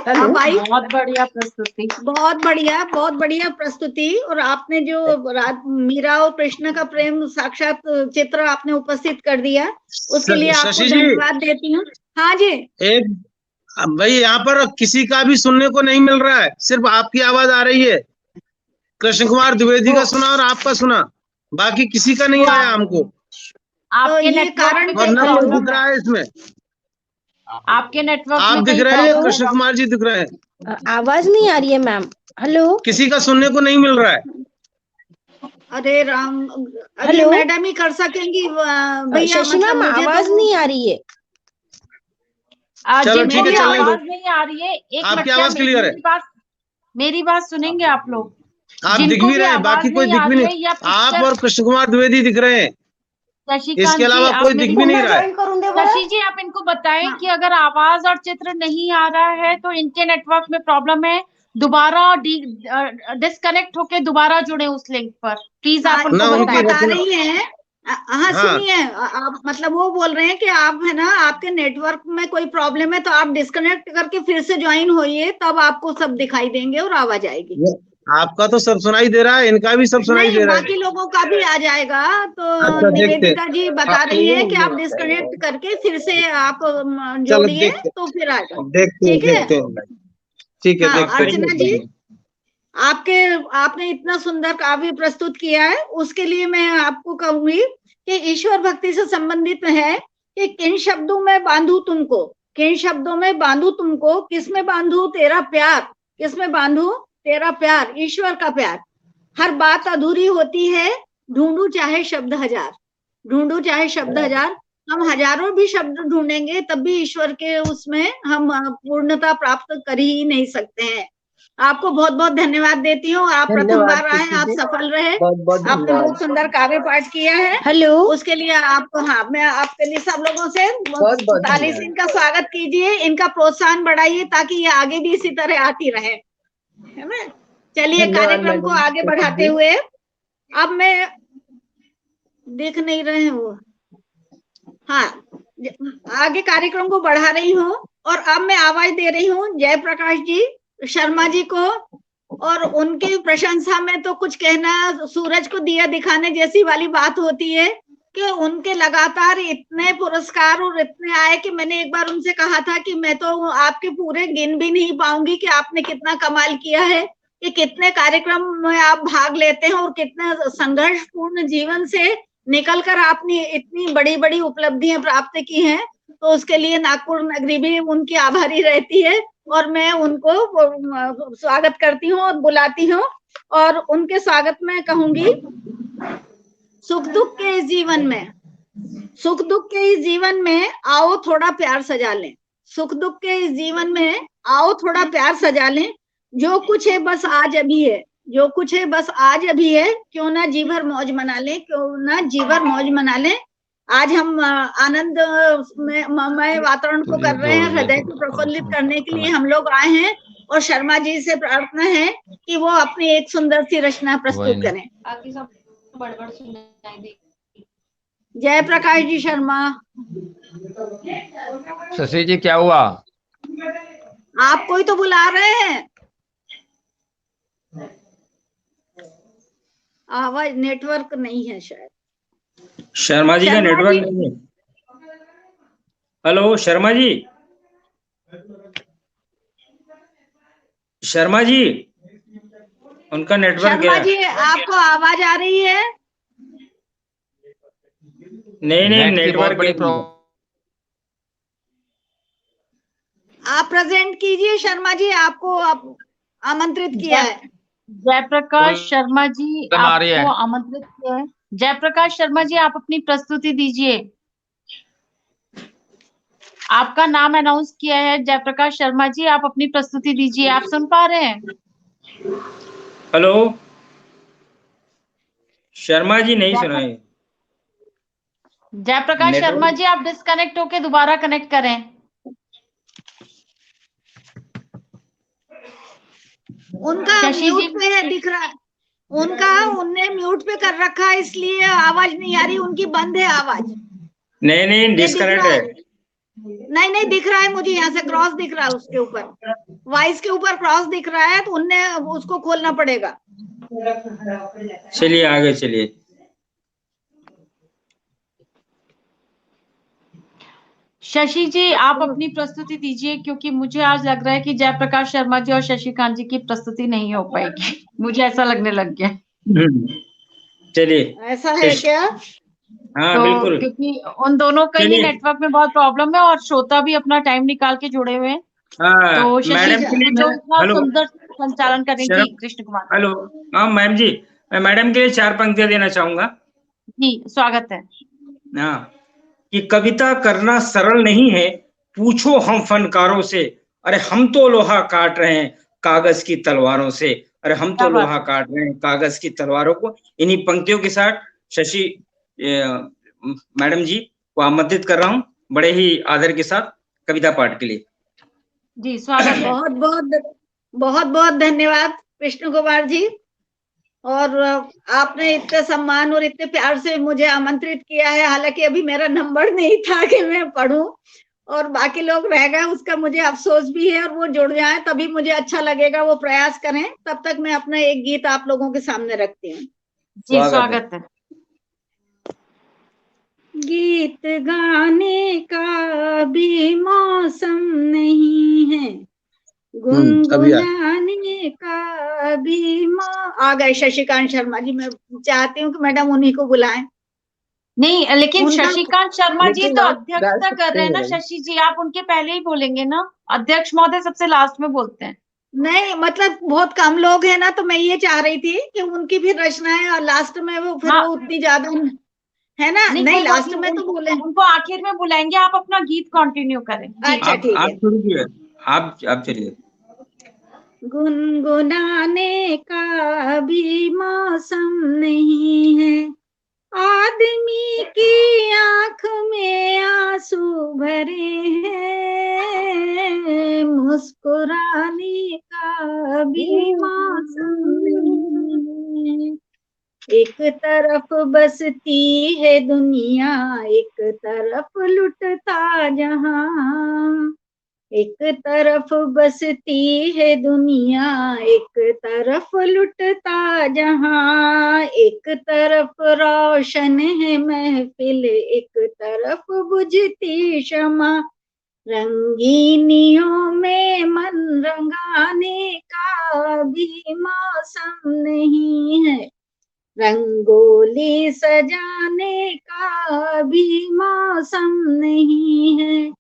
hello. अब आई? बहुत बढ़िया प्रस्तुति, बहुत बढ़िया प्रस्तुति। और आपने जो मीरा और कृष्ण का प्रेम साक्षात चित्र आपने उपस्थित कर दिया, उसके लिए आपको शशि जी, धन्यवाद देती हूँ। हाँ जी। एक भाई, यहाँ पर किसी का भी सुनने को नहीं मिल रहा है, सिर्फ आपकी आवाज आ रही है। कृष्ण कुमार द्विवेदी का सुना और आपका सुना, बाकी किसी का नहीं आया हमको। आपके ये नेटवर्क कारण में और कोई न कोई प्रॉब्लम दिख रहा है इसमें। आपके नेटवर्क आप में दिख कोई रहे हैं, प्रॉब्लम कृष्ण है? कुमार जी दिख रहे हैं, आवाज नहीं आ रही है मैम। हेलो, किसी का सुनने को नहीं मिल रहा है। अरे राम, अरे हेलो? मैडम ही कर सकेंगी भैया, शशि मतलब मैम मुझे आवाज तो नहीं आ रही है। चलो जिनको ठीक है, भी चलने दो। आवाज नहीं आ रही है, एक आपकी मिनट, क्या आवाज क्लियर है, मेरी बात सुनेंगे आप लोग? आप दिख जिनको भी भी रहे हैं, आवाज बाकी कोई नहीं दिख आ भी रही नहीं। है या आप पिक्चर, और कृष्ण कुमार द्विवेदी दिख रहे हैं, इसके शशिकांत जी अलावा आप कोई मेरी दिख भी नहीं रहा है। शशि जी आप इनको बताएं हाँ। कि अगर आवाज और चित्र नहीं आ रहा है तो इनके नेटवर्क में प्रॉब्लम है, दोबारा डिस्कनेक्ट होके दोबारा जुड़े उस लिंक पर, प्लीज आप हाँ, उनको ना वो उनकी बताएं। बता रचना, रही हैं हाँ सुनिए, आप मतलब वो बोल रहे हैं कि आप है ना, आपके नेटवर्क में कोई प्रॉब्लम है तो आप डिस्कनेक्ट करके फिर से ज्वाइन होइए, तब आपको सब दिखाई देंगे और आवाज आएगी। आपका तो सब सुनाई दे रहा है, इनका भी सब सुनाई नहीं, दे रहा है। बाकी लोगों का भी आ जाएगा। तो अच्छा, देखते निवेदिका जी बता रही है कि आप देखते हैं। डिस्कनेक्ट करके फिर से आप चलो जोड़िए देखते तो फिर आएगा। देखते ठीक है। देखते हैं। ठीक है, हाँ, देखते अर्चना जी, आपने इतना सुंदर काव्य प्रस्तुत किया है, उसके लिए मैं आपको कहूंगी कि ईश्वर भक्ति से संबंधित है कि किन शब्दों में बांधू तुमको, किन शब्दों में बांधू तुमको, किसमें बांधू तेरा प्यार, किसमें बांधू तेरा प्यार, ईश्वर का प्यार। हर बात अधूरी होती है, ढूंढू चाहे शब्द हजार, ढूंढू चाहे शब्द हजार। हम हजारों भी शब्द ढूंढेंगे तब भी ईश्वर के उसमें हम पूर्णता प्राप्त कर ही नहीं सकते हैं। आपको बहुत बहुत धन्यवाद देती हूँ। आप प्रथम धन्यवाद बार आए, आप खुशी जी, सफल रहे, बहुत बहुत आपने धन्यवाद। बहुत सुंदर काव्य पाठ किया है। हेलो, उसके लिए आपको, हाँ, मैं आपके लिए सब लोगों से बहुत बहुत ताली से धन्यवाद। इनका स्वागत कीजिए, इनका प्रोत्साहन बढ़ाइए ताकि ये आगे भी इसी तरह आती रहे, है ना। चलिए, धन्यवाद कार्यक्रम को मैडम आगे खुशी बढ़ाते जी। हुए, अब मैं देख नहीं रहे हैं वो, हाँ, आगे कार्यक्रम को बढ़ा रही हूँ और अब मैं आवाज दे रही हूँ जयप्रकाश जी शर्मा जी को। और उनकी प्रशंसा में तो कुछ कहना सूरज को दिया दिखाने जैसी वाली बात होती है कि उनके लगातार इतने पुरस्कार और इतने आए कि मैंने एक बार उनसे कहा था कि मैं तो आपके पूरे गिन भी नहीं पाऊंगी कि आपने कितना कमाल किया है, कि कितने कार्यक्रम में आप भाग लेते हैं और कितने संघर्षपूर्ण जीवन से निकलकर आपने इतनी बड़ी बड़ी उपलब्धियां प्राप्त की हैं। तो उसके लिए नागपुर नगरी भी उनकी आभारी रहती है और मैं उनको स्वागत करती हूँ और बुलाती हूँ। और उनके स्वागत में कहूंगी, सुख दुख के इस जीवन में, सुख दुख के इस जीवन में आओ थोड़ा प्यार सजा लें, सुख दुख के इस जीवन में आओ थोड़ा प्यार सजा लें। जो कुछ है बस आज अभी है, जो कुछ है बस आज अभी है, क्यों ना जी भर मौज मना लें, क्यों ना जी भर मौज मना लें। आज हम आनंद मय वातावरण को कर रहे हैं, हृदय को प्रफुल्लित करने के लिए हम लोग आए हैं और शर्मा जी से प्रार्थना है कि वो अपनी एक सुंदर सी रचना प्रस्तुत करें। जय प्रकाश जी शर्मा। शशि जी क्या हुआ? आपको ही तो बुला रहे हैं, आवाज नेटवर्क नहीं है शायद। शर्मा जी का शर्मा नेटवर्क जी। नहीं है। हेलो शर्मा जी, शर्मा जी, उनका नेटवर्क शर्मा गया। जी, आपको आवाज आ रही है? नहीं नेट की बहुत नेटवर्क बड़ी गया। आप प्रेजेंट कीजिए शर्मा जी, आपको आमंत्रित किया है। जयप्रकाश शर्मा जी आ रही है। आपको आमंत्रित किया है। जयप्रकाश शर्मा जी, आप अपनी प्रस्तुति दीजिए। आपका नाम अनाउंस किया है जयप्रकाश शर्मा जी, आप अपनी प्रस्तुति दीजिए। आप सुन पा रहे हैं? हेलो शर्मा जी, नहीं सुनाई। जयप्रकाश शर्मा जी, आप डिस्कनेक्ट होके दोबारा कनेक्ट करें। उनका शशि म्यूट जी, पे है, दिख रहा है उनका, उनने म्यूट पे कर रखा है इसलिए आवाज नहीं आ रही, उनकी बंद है आवाज। नहीं ये दिख डिस्कनेक्ट रहा है। नहीं दिख रहा है मुझे, यहाँ से क्रॉस दिख रहा है, उसके ऊपर वॉइस के ऊपर क्रॉस दिख रहा है, तो उनने उसको खोलना पड़ेगा। चलिए आगे चलिए। शशि जी, आप अपनी प्रस्तुति दीजिए, क्योंकि मुझे आज लग रहा है कि जयप्रकाश शर्मा जी और शशिकांत जी की प्रस्तुति नहीं हो पाएगी। मुझे ऐसा लगने लग गया। चलिए। ऐसा है क्या? हाँ तो बिल्कुल। क्योंकि उन दोनों का ही चलिए। नेटवर्क में बहुत प्रॉब्लम है और श्रोता भी अपना टाइम निकाल के जुड़े हुए हैं। हाँ तो शशि मैडम जी के लिए जो मैं, इतना हेलो सुंदर संचालन करें जी, कृष्ण कुमार। हेलो, हाँ मैम जी, मैं मैडम के लिए 4 पंक्तियां देना चाहूंगा। जी, स्वागत है। हाँ, कि कविता करना सरल नहीं है, पूछो हम फनकारों से, अरे हम तो लोहा काट रहे हैं कागज की तलवारों से, अरे हम तो लोहा काट रहे हैं कागज की तलवारों को। इन्हीं पंक्तियों के साथ शशि मैडम जी को आमंत्रित कर रहा हूँ बड़े ही आदर के साथ कविता पाठ के लिए। जी स्वागत है। बहुत बहुत धन्यवाद कृष्ण कुमार जी। और आपने इतने सम्मान और इतने प्यार से मुझे आमंत्रित किया है, हालांकि अभी मेरा नंबर नहीं था कि मैं पढूं और बाकी लोग रह गए, उसका मुझे अफसोस भी है, और वो जुड़ जाए तभी मुझे अच्छा लगेगा, वो प्रयास करें। तब तक मैं अपना एक गीत आप लोगों के सामने रखती हूँ। जी स्वागत है। गीत गाने का भी मौसम नहीं है, गुनगुनाने का भी आ गए शशिकांत शर्मा जी। मैं चाहती हूँ कि मैडम उन्हीं को बुलाएं। नहीं, लेकिन उनका- शशिकांत शर्मा जी लेकिन तो आप अध्यक्षता गा कर रहे हैं ना सकते हैं। शशि जी, आप उनके पहले ही बोलेंगे ना। अध्यक्ष महोदय सबसे लास्ट में बोलते हैं। नहीं, मतलब बहुत कम लोग हैं ना, तो मैं ये चाह रही थी कि उनकी भी रचनाएं और लास्ट में वो फिर हाँ। वो उतनी ज्यादा है ना। नहीं, कोई बात लास्ट नहीं, में तो बोले। उनको आखिर में बुलाएंगे, आप अपना गीत कंटिन्यू करें जी। अच्छा ठीक है। आप चलिए, आप चलिए। गुनगुनाने का भी मौसम नहीं है, आदमी की आंख में आंसू भरे हैं, मुस्कुराने का भी मौसम नहीं है। एक तरफ बसती है दुनिया, एक तरफ लुटता जहां। एक तरफ बसती है दुनिया, एक तरफ लुटता जहां। एक तरफ रोशन है महफिल, एक तरफ बुझती शमा। रंगीनियों में मन रंगाने का भी मौसम नहीं है, रंगोली सजाने का भी मौसम नहीं है।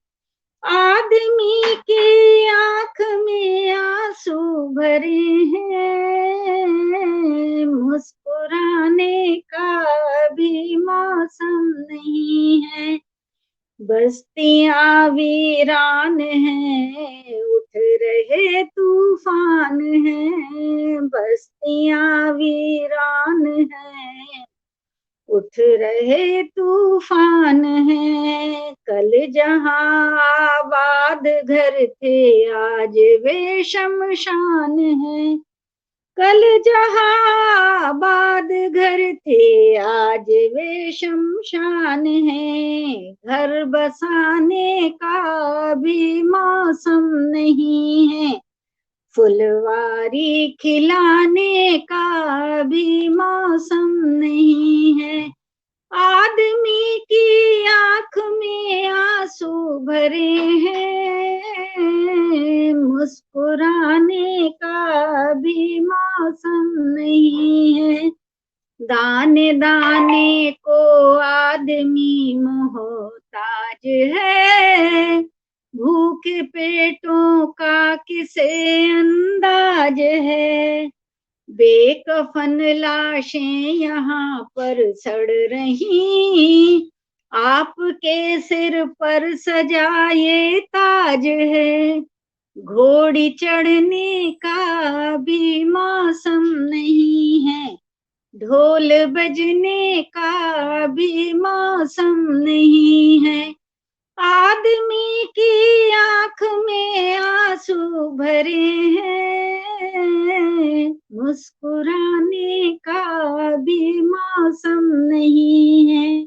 आदमी की आंख में आंसू भरे हैं, मुस्कुराने का भी मौसम नहीं है। बस्तियां वीरान हैं, उठ रहे तूफान हैं। बस्तियां वीरान हैं, उठ रहे तूफान हैं। कल जहां आबाद घर थे, आज वे शमशान हैं। कल जहां आबाद घर थे, आज वे शमशान हैं। घर बसाने का भी मौसम नहीं है, फुलवारी खिलाने का भी मौसम नहीं है। आदमी की आंख में आंसू भरे हैं, मुस्कुराने का भी मौसम नहीं है। दाने दाने को आदमी मोहताज है, भूखे पेटों का किसे अंदाज है। बेकफन लाशें यहाँ पर सड़ रही, आपके सिर पर सजाए ताज है। घोड़ी चढ़ने का भी मौसम नहीं है, ढोल बजने का भी मौसम नहीं है। आदमी की आंख में आंसू भरे हैं, मुस्कुराने का भी मौसम नहीं है।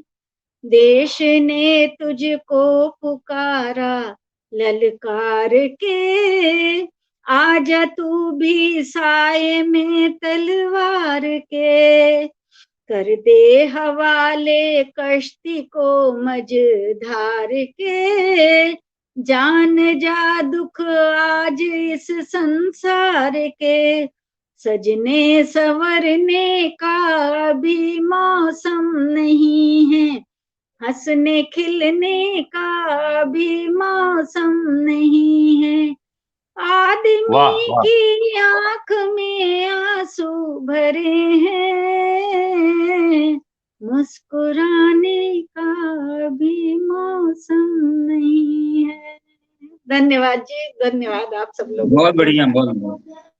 देश ने तुझको पुकारा ललकार के, आजा तू भी साए में तलवार के। कर दे हवाले कश्ती को मझधार के, जान जा दुख आज इस संसार के। सजने संवरने का भी मौसम नहीं है, हंसने खिलने का भी मौसम नहीं है। आदमी की आंख में आंसू भरे हैं, मुस्कुराने का भी मौसम नहीं है। धन्यवाद जी, धन्यवाद आप सब लोगों। बहुत बढ़िया, बहुत बढ़िया।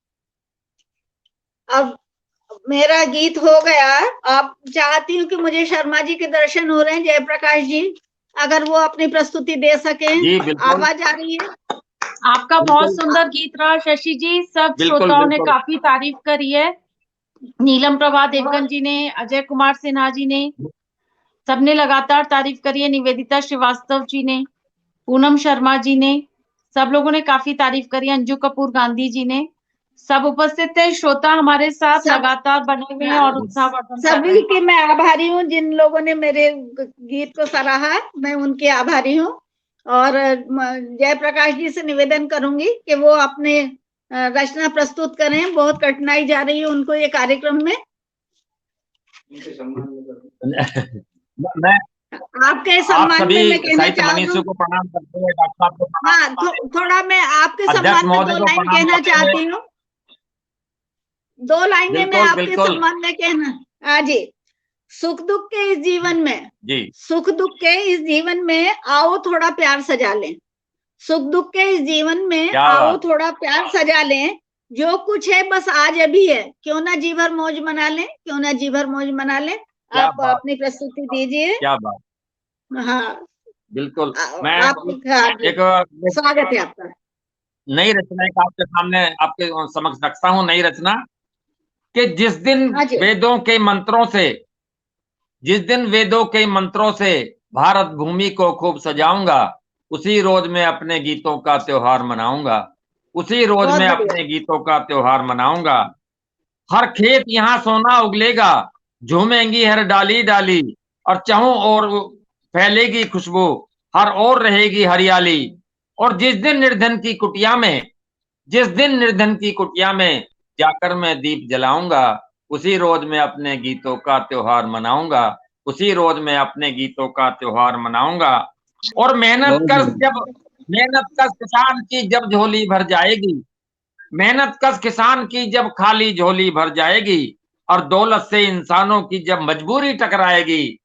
अब मेरा गीत हो गया। आप चाहती हूँ कि मुझे शर्मा जी के दर्शन हो रहे हैं, जयप्रकाश जी, अगर वो अपनी प्रस्तुति दे सके। जी बिल्कुल। आवाज आ रही है? आपका बहुत सुंदर गीत रहा शशि जी, सब श्रोताओं ने काफी तारीफ करी है। नीलम प्रभा देवगन जी ने, अजय कुमार सिन्हा जी ने, सबने लगातार तारीफ करी है। निवेदिता श्रीवास्तव जी ने, पूनम शर्मा जी ने, सब लोगों ने काफी तारीफ करी। अंजू कपूर गांधी जी ने, सब उपस्थित थे। श्रोता हमारे साथ लगातार बने हुए हैं और उत्साहवर्धन कर रहे सभी हैं। के मैं आभारी हूँ, जिन लोगों ने मेरे गीत को सराहा, मैं उनके आभारी हूँ। और जयप्रकाश जी से निवेदन करूंगी कि वो अपने रचना प्रस्तुत करें। बहुत कठिनाई जा रही है उनको ये कार्यक्रम में। मैं आपके आप सम्मान सभी में मैं कहना साहित्य चाहती मनीषियों हूँ। को प्रणाम करते हुए, डॉक्टर साहब को प्रणाम हाँ, करते हुए, थोड़ा मैं आपके अध्यक्ष सम्मान में महोदय 2 को लाइन प्रणाम कहना करते हुए। चाहती हूँ। 2 लाइनें मैं बिल्कुल आपके बिल्कुल सम्मान में कहना। हाँ जी। सुख दुख के इस जीवन में, जी, सुख दुख के इस जीवन में आओ थोड़ा प्यार सजा लें। सुख दुख के इस जीवन में क्या आओ बात। थोड़ा प्यार सजा लें। जो कुछ है बस आज अभी है, क्यों ना जी भर मौज मना लें, क्यों ना जी भर मौज मना लें। क्या आप बात, अपनी प्रस्तुति दीजिए। क्या बात। हाँ, बिल्कुल, मैं आपका एक स्वागत है आपका। नई रचना एक आपके सामने, आपके समक्ष रखता हूँ। नई रचना कि जिस दिन हाँ जी। वेदों के मंत्रों से, जिस दिन वेदों के मंत्रों से भारत भूमि को खूब सजाऊंगा, उसी रोज मैं अपने गीतों का त्योहार मनाऊंगा। उसी रोज बहुत मैं बढ़िया। अपने गीतों का त्योहार मनाऊंगा। हर खेत यहाँ सोना उगलेगा, झूमेंगी हर डाली डाली, और चाहों और फैलेगी खुशबू, हर ओर रहेगी हरियाली। और जिस दिन निर्धन की कुटिया में, जिस दिन निर्धन की कुटिया में जाकर मैं दीप जलाऊंगा, उसी रोज मैं अपने गीतों का त्योहार मनाऊंगा। उसी रोज मैं अपने गीतों का त्योहार मनाऊंगा। और मेहनत कश किसान की जब झोली भर जाएगी, मेहनत कश किसान की जब खाली झोली भर जाएगी, और दौलत से इंसानों की जब मजबूरी टकराएगी,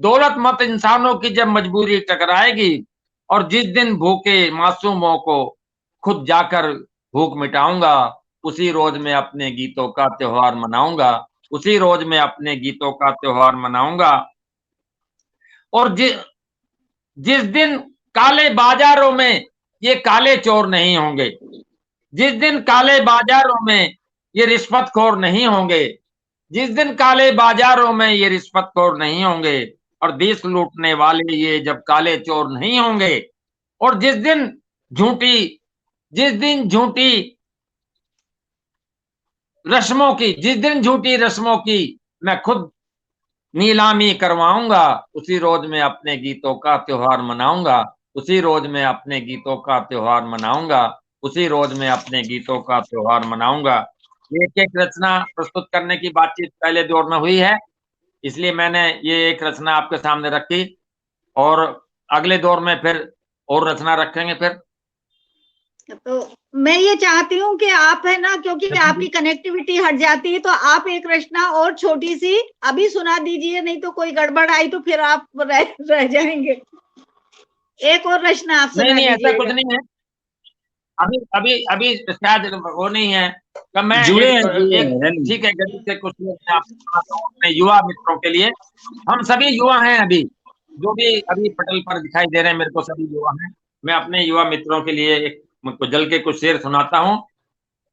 दौलत मत इंसानों की जब मजबूरी टकराएगी, और जिस दिन भूखे मासूमों को खुद जाकर भूख मिटाऊंगा, उसी रोज मैं अपने गीतों का त्योहार मनाऊंगा। उसी रोज मैं अपने गीतों का त्योहार मनाऊंगा। और जिस दिन काले बाजारों में ये काले चोर नहीं होंगे, जिस दिन काले बाजारों में ये रिश्वतखोर नहीं होंगे, जिस दिन काले बाजारों में ये रिश्वतखोर नहीं होंगे, और देश लूटने वाले ये जब काले चोर नहीं होंगे, और जिस दिन झूठी रस्मों की मैं खुद नीलामी करवाऊंगा, उसी रोज मैं अपने गीतों का त्योहार मनाऊंगा। उसी रोज मैं अपने गीतों का त्योहार मनाऊंगा। उसी रोज मैं अपने गीतों का त्योहार मनाऊंगा। एक एक रचना प्रस्तुत करने की बातचीत पहले दौर में हुई है, इसलिए मैंने ये एक रचना आपके सामने रखी, और अगले दौर में फिर और रचना रखेंगे। फिर तो मैं ये चाहती हूँ कि आप है ना, क्योंकि आपकी कनेक्टिविटी हट जाती है, तो आप एक रचना और छोटी सी अभी सुना दीजिए, नहीं तो कोई गड़बड़ आई तो फिर आप रह जाएंगे। एक और रचना आप सुना नहीं, ऐसा कुछ दीजिएगा। नहीं है। अभी शायद वो नहीं है। तो मैं जुड़े ठीक है, गरीब से कुछ मैं आपको सुनाता हूँ अपने युवा मित्रों के लिए। हम सभी युवा हैं, अभी जो भी अभी पटल पर दिखाई दे रहे हैं मेरे को, सभी युवा हैं। मैं अपने युवा मित्रों के लिए एक गजल के कुछ शेर सुनाता हूँ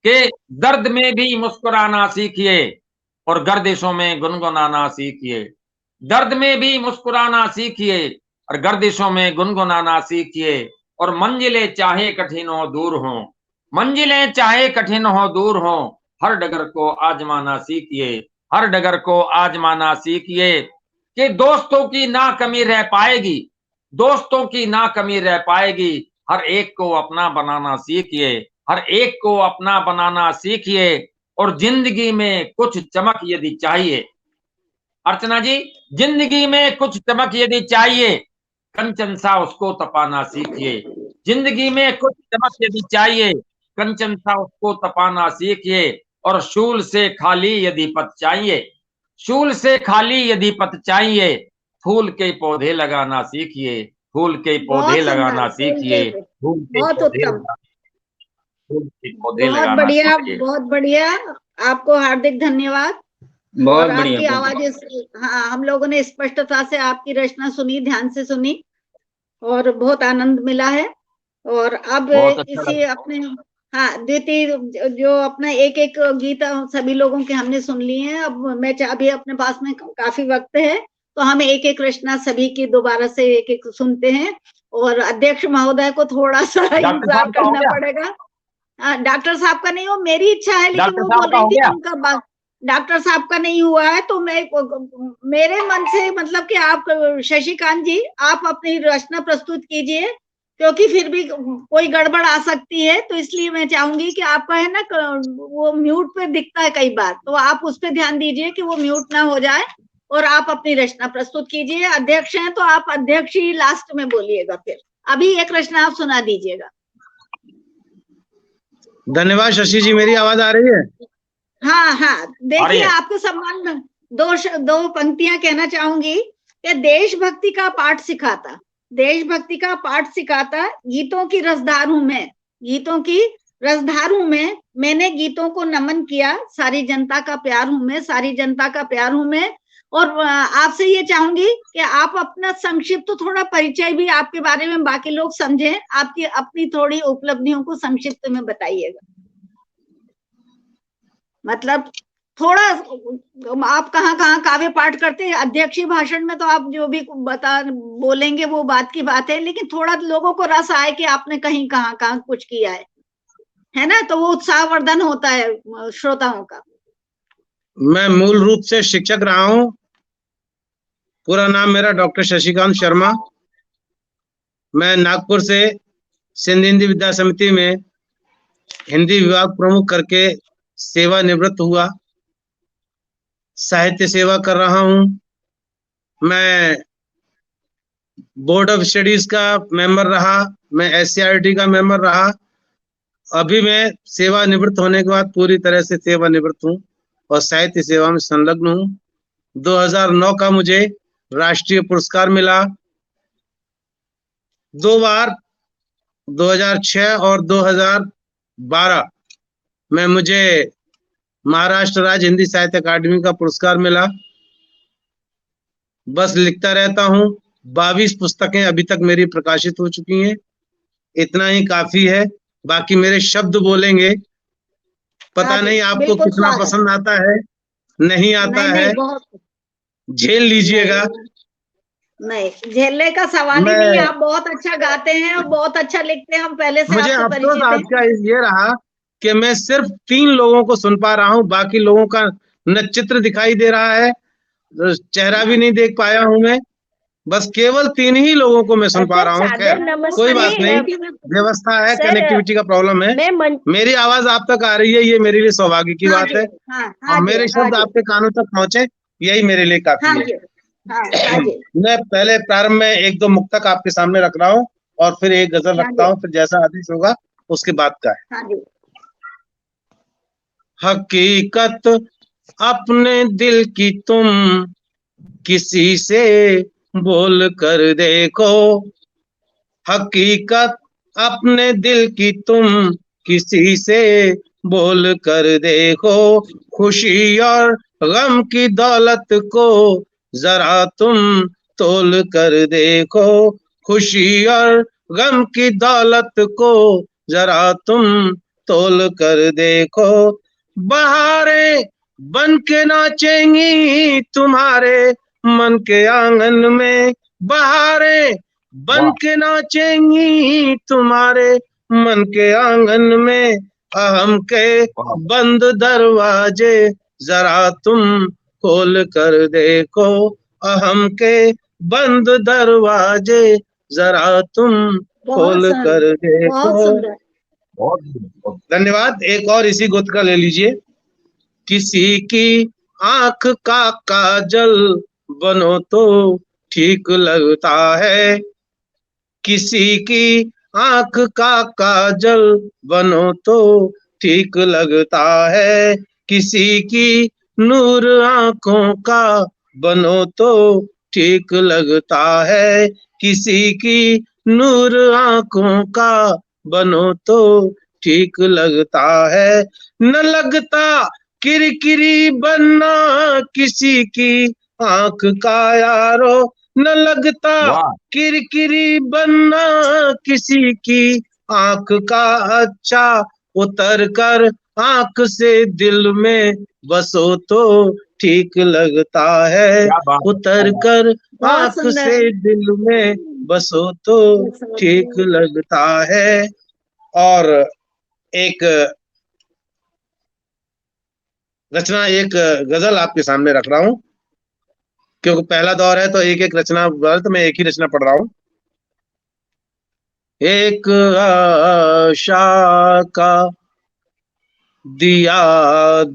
कि दर्द में भी मुस्कुराना सीखिए और गर्दिशों में गुनगुनाना सीखिए। दर्द में भी मुस्कुराना सीखिए और गर्दिशों में गुनगुनाना सीखिए। और मंजिलें चाहे कठिन हो दूर हो, मंजिलें चाहे कठिन हो दूर हो, हर डगर को आजमाना सीखिए, हर डगर को आजमाना सीखिए। कि दोस्तों की ना कमी रह पाएगी, दोस्तों की ना कमी रह पाएगी, हर एक को अपना बनाना सीखिए, हर एक को अपना बनाना सीखिए। और जिंदगी में कुछ चमक यदि चाहिए, अर्चना जी, जिंदगी में कुछ चमक यदि चाहिए, कंचन सा उसको तपाना सीखिए। जिंदगी में कुछ चमक यदि चाहिए, कंचन सा उसको तपाना सीखिए। और शूल से खाली यदि पथ चाहिए, शूल से खाली यदि पथ चाहिए, फूल के पौधे लगाना सीखिए, फूल के पौधे बहुत लगाना सुंदर, सीखिए, फूल के बहुत पौधे उत्तम, फूल के पौधे बहुत लगाना बढ़िया, सीखिए। बहुत बढ़िया। आपको हार्दिक धन्यवाद। बहुत और बढ़िया, आपकी बहुत आवाज, हाँ, हम लोगों ने स्पष्टता से आपकी रचना सुनी, ध्यान से सुनी, और बहुत आनंद मिला है। और अब बहुत अच्छा इसी लगा। अपने हाँ, द्वितीय जो अपना एक एक गीत सभी लोगों के हमने सुन लिए हैं। अब मैं अभी अपने पास में काफी वक्त है, तो हम एक एक रचना सभी की दोबारा से एक एक सुनते हैं। और अध्यक्ष महोदय को थोड़ा सा इंतजार करना पड़ेगा। डॉक्टर साहब का नहीं हो, मेरी इच्छा है, लेकिन वो बोल रही थी उनका डॉक्टर साहब का नहीं हुआ है, तो मैं मेरे मन से मतलब कि आप शशिकांत जी आप अपनी रचना प्रस्तुत कीजिए, क्योंकि फिर भी कोई गड़बड़ आ सकती है, तो इसलिए मैं चाहूंगी कि आपका है ना वो म्यूट पे दिखता है कई बार, तो आप उस पर ध्यान दीजिए कि वो म्यूट ना हो जाए और आप अपनी रचना प्रस्तुत कीजिए। अध्यक्ष हैं तो आप अध्यक्ष ही लास्ट में बोलिएगा, फिर अभी एक रचना आप सुना दीजिएगा। धन्यवाद शशि जी, मेरी आवाज आ रही है? हाँ हाँ, देखिए आपके सम्मान में दो पंक्तियां कहना चाहूंगी कि देशभक्ति का पाठ सिखाता, देशभक्ति का पाठ सिखाता, गीतों की रसधार हूं मैं, गीतों की रसधार हूं मैं, मैंने गीतों को नमन किया, सारी जनता का प्यार हूं मैं, सारी जनता का प्यार हूं मैं। और आपसे ये चाहूंगी कि आप अपना संक्षिप्त तो थोड़ा परिचय भी आपके बारे में बाकी लोग समझें, आपकी अपनी थोड़ी उपलब्धियों को संक्षिप्त में बताइएगा। मतलब थोड़ा आप कहाँ कहाँ काव्य पाठ करते हैं, अध्यक्षीय भाषण में तो आप जो भी बोलेंगे वो बात की बात है, लेकिन थोड़ा लोगों को रस आए कि आपने कहीं कहाँ कहाँ कुछ किया है ना, तो वो उत्साहवर्धन होता है श्रोताओं का। मैं मूल रूप से शिक्षक रहा हूँ। पूरा नाम मेरा डॉक्टर शशिकांत शर्मा। मैं नागपुर से सिंध हिंदी विद्या समिति में हिंदी विभाग प्रमुख करके सेवा निवृत्त हुआ। साहित्य सेवा कर रहा हूँ। मैं बोर्ड ऑफ स्टडीज का मेंबर रहा, मैं SCRT का मेंबर रहा। अभी मैं सेवा निवृत्त होने के बाद पूरी तरह से सेवा निवृत्त हूँ और साहित्य सेवा में संलग्न हूँ। 2009 का मुझे राष्ट्रीय पुरस्कार मिला। 2 बार 2006 और 2012 में मुझे महाराष्ट्र राज्य हिंदी साहित्य अकादमी का पुरस्कार मिला। बस लिखता रहता हूँ। 22 पुस्तकें अभी तक मेरी प्रकाशित हो चुकी हैं। इतना ही काफी है। बाकी मेरे शब्द बोलेंगे, पता नहीं आपको कितना पसंद आता है, नहीं आता है, झेल लीजिएगा। नहीं, झेलने का सवाल ही नहीं है। आप बहुत अच्छा गाते हैं और बहुत अच्छा लिखते हैं, हम पहले से मुझे आपसे अफसोस परिचित आज का ये रहा कि मैं सिर्फ 3 लोगों को सुन पा रहा हूँ, बाकी लोगों का न चित्र दिखाई दे रहा है, चेहरा भी नहीं देख पाया हूँ मैं। बस केवल 3 ही लोगों को मैं सुन पा रहा हूँ। खैर कोई बात नहीं, व्यवस्था है, कनेक्टिविटी का प्रॉब्लम है। मेरी आवाज आप तक आ रही है, ये मेरे लिए सौभाग्य की बात है। और मेरे शब्द आपके कानों तक पहुंचे, यही मेरे लिए काफी है। मैं पहले प्रारंभ में 1-2 मुक्तक आपके सामने रख रहा हूँ और फिर एक गजल रखता हूँ, फिर जैसा आदेश होगा उसके बाद का है। हकीकत अपने दिल की तुम किसी से बोल कर देखो, हकीकत अपने दिल की तुम किसी से बोल कर देखो, खुशी और गम की दौलत को जरा तुम तोल कर देखो, खुशी और गम की दौलत को जरा तुम तोल कर देखो। बहारें बन के नाचेंगी तुम्हारे मन के आंगन में, बहारें बन के नाचेंगी तुम्हारे मन के आंगन में, अहम के बंद दरवाजे जरा तुम खोल कर देखो, अहम के बंद दरवाजे जरा तुम खोल कर देखो। धन्यवाद। एक और इसी गुत का ले लीजिए। किसी की आंख का काजल बनो तो ठीक लगता है, किसी की आंख का काजल बनो तो ठीक लगता है, किसी की नूर आंखों का बनो तो ठीक लगता है, किसी की नूर आंखों का बनो तो ठीक लगता है। न लगता किरकिरी बनना किसी की आंख का यारो, न लगता किरकिरी बनना किसी की आंख का अच्छा उतर कर आंख से दिल में बसो तो ठीक लगता है। क्या बात है, उतर क्या बात कर बहुत आंख सुंदर। से दिल में बसो तो ठीक लगता है। और एक रचना, एक गजल आपके सामने रख रहा हूं, क्योंकि पहला दौर है तो एक एक रचना, तो मैं एक ही रचना पढ़ रहा हूं। एक आशा का दिया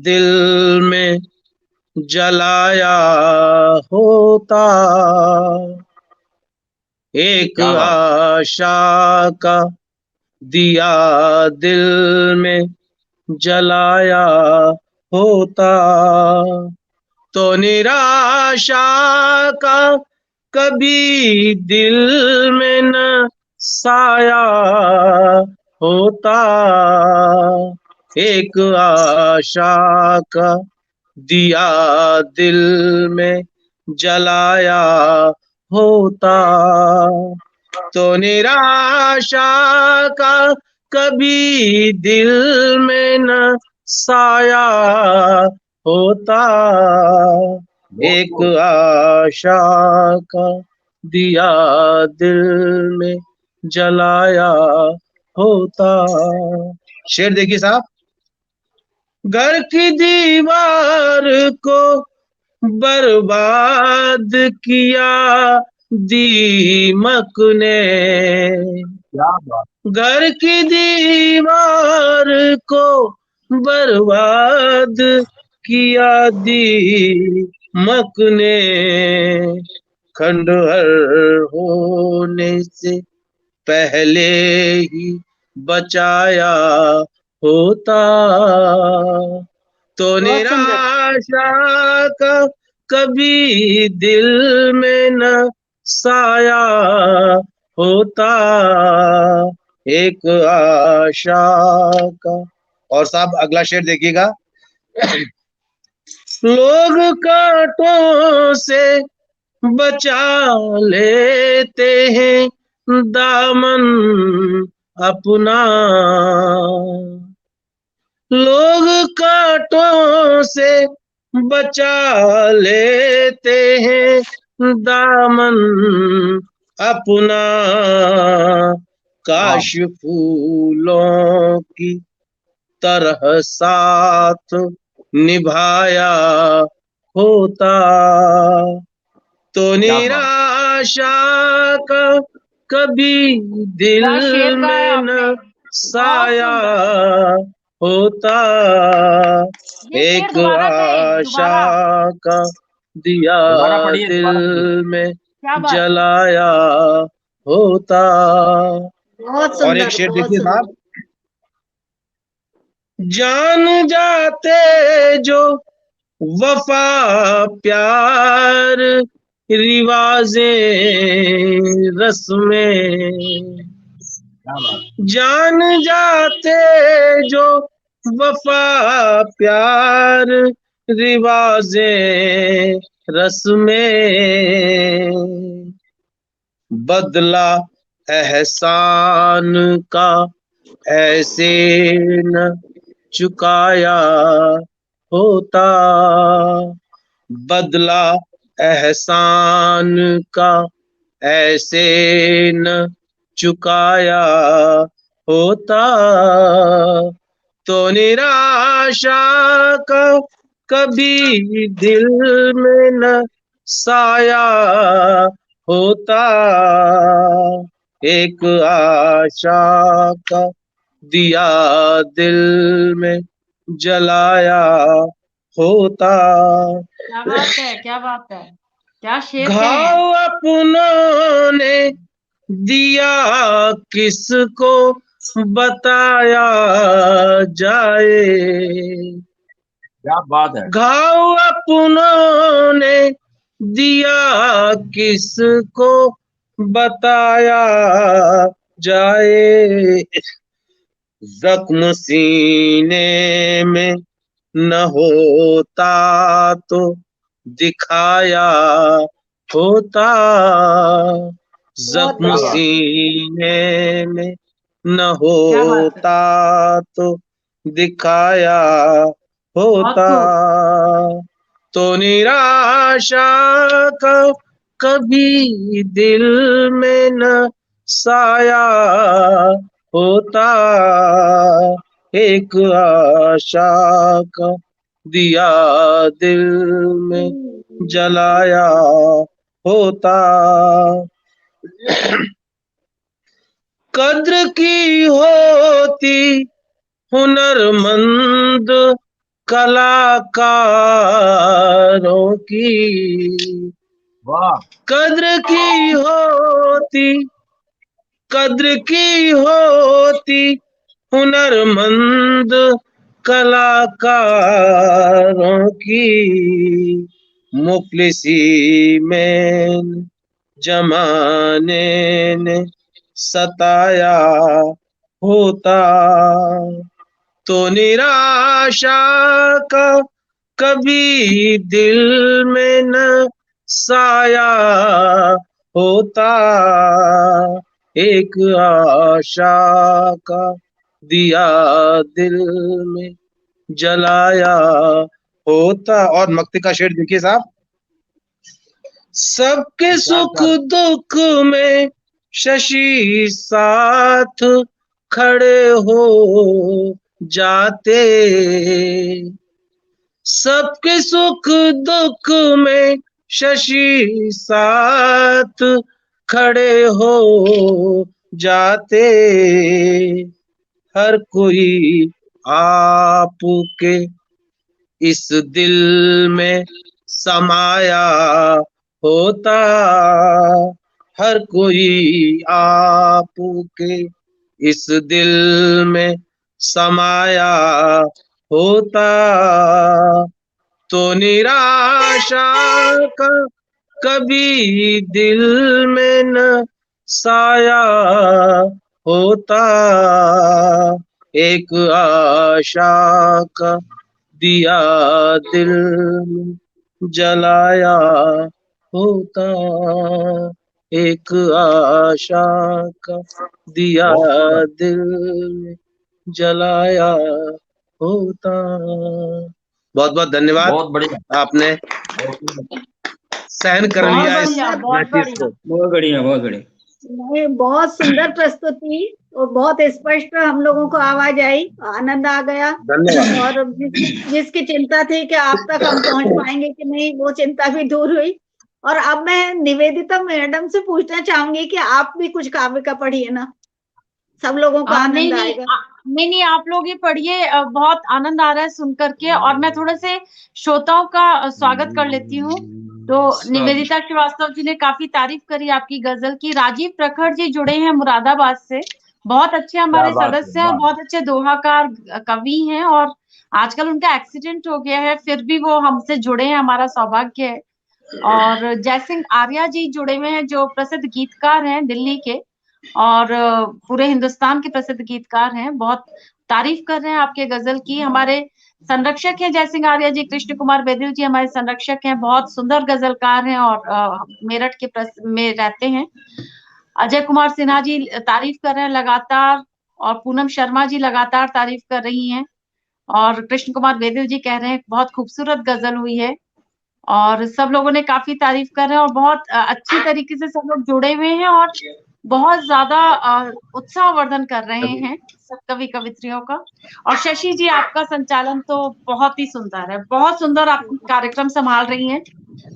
दिल में जलाया होता, एक क्या बात। आशा का दिया दिल में जलाया होता, तो निराशा का कभी दिल में न साया होता, एक आशा का दिया दिल में जलाया होता, तो निराशा का कभी दिल में न साया होता, एक आशा का दिया दिल में जलाया होता। शेर देखिए साहब। घर की दीवार को बर्बाद किया दीमक ने, क्या बात। घर की दीवार को बर्बाद किया दीमक ने, खंडहर होने से पहले ही बचाया होता, तो बहुत सुंदर। निराशा का कभी दिल में न साया होता, एक आशा का। और साहब अगला शेर देखिएगा। लोग कांटों से बचा लेते हैं दामन अपना, लोग कांटों से बचा लेते हैं दामन अपना, काश फूलों की तरह साथ निभाया होता, तो क्या बात। निराशा का कभी दिल क्या शेर गाया में आपने, न बहुत साया सुंदर। होता, ये शेर एक दोबारा कहें, आशा दोबारा। का दिया दोबारा पढ़िए, दिल दोबारा पढ़िए। में क्या बात है, जलाया होता। बहुत और एक सुंदर, शेर बहुत देखिए साहब। सुंदर। जान जाते जो वफा प्यार रिवाजें रस्में, क्या बात। जान जाते जो वफा प्यार रिवाजें रस्में, बदला एहसान का ऐसे न चुकाया होता, बदला एहसान का ऐसे न चुकाया होता, तो निराशा का कभी दिल में न साया होता, एक आशा का दिया दिल में जलाया होता, क्या बात है, क्या बात है, क्या शेर कहे हैं। घाव अपनों ने दिया किसको बताया जाए, क्या बात है। घाव अपनों ने दिया किसको बताया जाए, जख्म सीने में न होता तो दिखाया होता, जख्म बढ़िया। सीने में न क्या बात है, होता तो दिखाया होता तो निराशा का कभी दिल में न साया होता, एक आशा का दिया दिल में जलाया होता। कद्र की होती हुनरमंद कलाकारों की, वाह, कद्र की होती हुनरमंद कलाकारों की, मुफलिसी में जमाने ने सताया होता तो निराशा का कभी दिल में न साया होता, एक आशा का दिया दिल में जलाया होता। और मक्ति का शेर देखिए साहब, सबके सुख दुख में शशि साथ खड़े हो जाते, सबके सुख दुख में शशि साथ खड़े हो जाते, हर कोई आपके इस दिल में समाया होता, हर कोई आपके इस दिल में समाया होता तो निराशा का कभी दिल में न साया होता, एक आशा का दिया दिल में जलाया होता, एक आशा का दिया दिल में जलाया होता। बहुत बहुत धन्यवाद, बहुत बढ़िया, आपने सहन कर लिया इस महसूस को। बहुत बढ़िया, बहुत बढ़िया। नहीं, बहुत सुंदर प्रस्तुति और बहुत स्पष्ट हम लोगों को आवाज आई, आनंद आ गया। धन्यवाद। और जिसकी चिंता थी कि आप तक हम पहुंच पाएंगे कि नहीं, वो चिंता भी दूर हुई। और अब मैं निवेदिता मैडम से पूछना चाहूंगी कि आप भी कुछ काव्य पढ़िए ना, सब लोगों को आनंद आएगा। नहीं, आप लोग ही पढ़िए, बहुत आनंद आ रहा है सुन करके। और मैं थोड़े से श्रोताओं का स्वागत कर लेती हूँ। तो निवेदिता श्रीवास्तव जी ने काफी तारीफ करी आपकी गजल की। राजीव प्रखर जी जुड़े हैं मुरादाबाद से, बहुत अच्छे हमारे सदस्य हैं, बहुत अच्छे दोहाकार कवि हैं। और आजकल उनका एक्सीडेंट हो गया है, फिर भी वो हमसे जुड़े हैं, हमारा सौभाग्य है। और जयसिंह आर्या जी जुड़े हुए हैं, जो प्रसिद्ध गीतकार हैं दिल्ली के और पूरे हिंदुस्तान के प्रसिद्ध गीतकार हैं। बहुत तारीफ कर रहे हैं आपके गजल की। हमारे संरक्षक हैं जयसिंह आर्या जी, कृष्ण कुमार बेदिल जी हमारे संरक्षक हैं, बहुत सुंदर गजलकार हैं और मेरठ के में रहते हैं। अजय कुमार सिन्हा जी तारीफ कर रहे हैं लगातार, और पूनम शर्मा जी लगातार तारीफ कर रही हैं। और कृष्ण कुमार बेदिल जी कह रहे हैं बहुत खूबसूरत गजल हुई है। और सब लोगों ने काफी तारीफ कर रहे हैं और बहुत अच्छी तरीके से सब लोग जुड़े हुए हैं और बहुत ज्यादा उत्साहवर्धन कर रहे हैं सब कवि कवित्रियों का। और शशि जी, आपका संचालन तो बहुत ही सुंदर है, बहुत सुंदर आप कार्यक्रम संभाल रही हैं।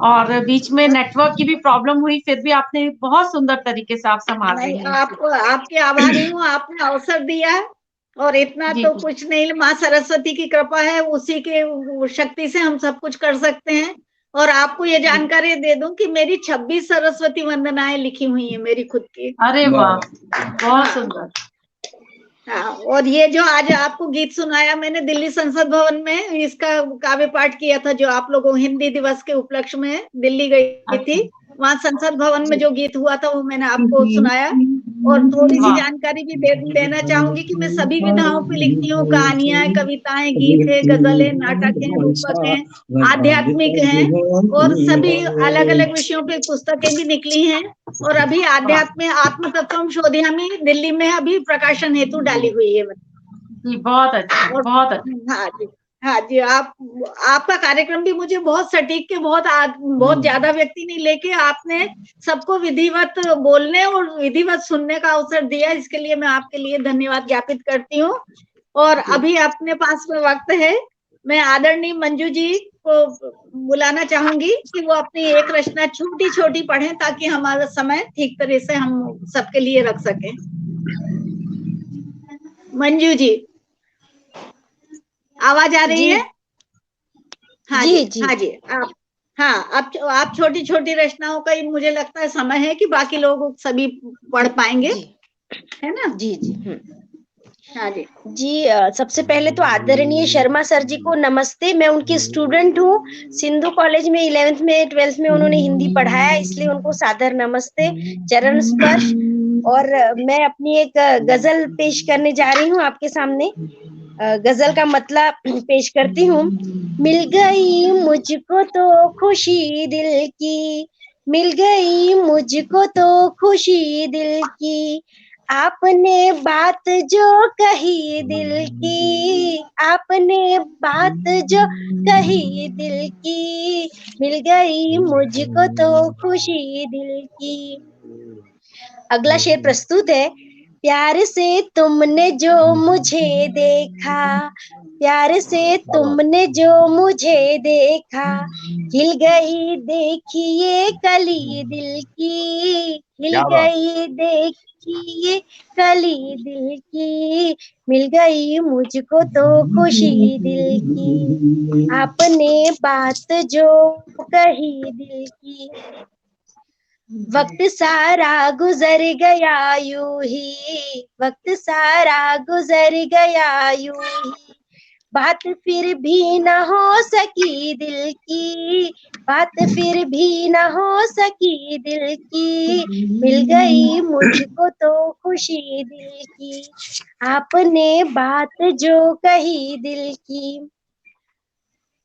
और बीच में नेटवर्क की भी प्रॉब्लम हुई, फिर भी आपने बहुत सुंदर तरीके से आप संभाल रही हैं। आपको आपके आभारी हूँ, आपने अवसर दिया है। और इतना तो कुछ नहीं, माँ सरस्वती की कृपा है, उसी के शक्ति से हम सब कुछ कर सकते हैं। और आपको ये जानकारी दे दूं कि मेरी 26 सरस्वती वंदनाएं लिखी हुई है मेरी खुद की। अरे वाह, बहुत सुंदर। हाँ, और ये जो आज आपको गीत सुनाया मैंने दिल्ली संसद भवन में, इसका काव्य पाठ किया था, जो आप लोगों हिंदी दिवस के उपलक्ष्य में दिल्ली गई थी, वहाँ संसद भवन में जो गीत हुआ था वो मैंने आपको सुनाया। और थोड़ी सी जानकारी भी देना चाहूंगी कि मैं सभी विधाओं पे लिखती हूँ, कहानियां, कविताएं, गीत है, गजलें, नाटक हैं, रूपक हैं, आध्यात्मिक हैं, और सभी अलग अलग विषयों पे पुस्तकें भी निकली हैं। और अभी आध्यात्म आत्म तत्वम शोधियामी दिल्ली में अभी प्रकाशन हेतु डाली हुई है। जी, बहुत अच्छा, और बहुत अच्छा। हाँ जी, आपका कार्यक्रम भी मुझे बहुत सटीक के बहुत ज्यादा व्यक्ति नहीं लेके आपने सबको विधिवत बोलने और विधिवत सुनने का अवसर दिया, इसके लिए मैं आपके लिए धन्यवाद ज्ञापित करती हूँ। और अभी अपने पास में वक्त है, मैं आदरणीय मंजू जी को बुलाना चाहूंगी कि वो अपनी एक रचना छोटी छोटी पढ़ें ताकि हमारा समय ठीक तरह से हम सबके लिए रख सकें। मंजू जी, आवाज आ रही जी है? हाँ जी जी, जी हाँ जी, आप छोटी छोटी रचनाओं का ही मुझे लगता है समय है कि बाकी लोग सभी पढ़ पाएंगे, जी है ना? जी जी हाँ जी, जी सबसे पहले तो आदरणीय शर्मा सर जी को नमस्ते। मैं उनकी स्टूडेंट हूँ, सिंधु कॉलेज में 11th में 12th में उन्होंने हिंदी पढ़ाया, इसलिए उनको सादर नमस्ते, चरण स्पर्श। और मैं अपनी एक गजल पेश करने जा रही हूँ आपके सामने। गजल का मतलब पेश करती हूँ। मिल गई मुझको तो खुशी दिल की, मिल गई मुझको तो खुशी दिल की, आपने बात जो कही दिल की, आपने बात जो कही दिल की, मिल गई मुझको तो खुशी दिल की। अगला शेर प्रस्तुत है। प्यार से तुमने जो मुझे देखा, प्यार से तुमने जो मुझे देखा, खिल गई देखिए कली दिल की, खिल क्या बात। गई देखिए कली दिल की, मिल गई मुझको तो खुशी दिल की, आपने बात जो कही दिल की। वक्त सारा गुजर गया यूं ही, वक्त सारा गुजर गया यूं ही, बात फिर भी न हो सकी दिल की, बात फिर भी न हो सकी दिल की, मिल गई मुझको तो खुशी दिल की, आपने बात जो कही दिल की।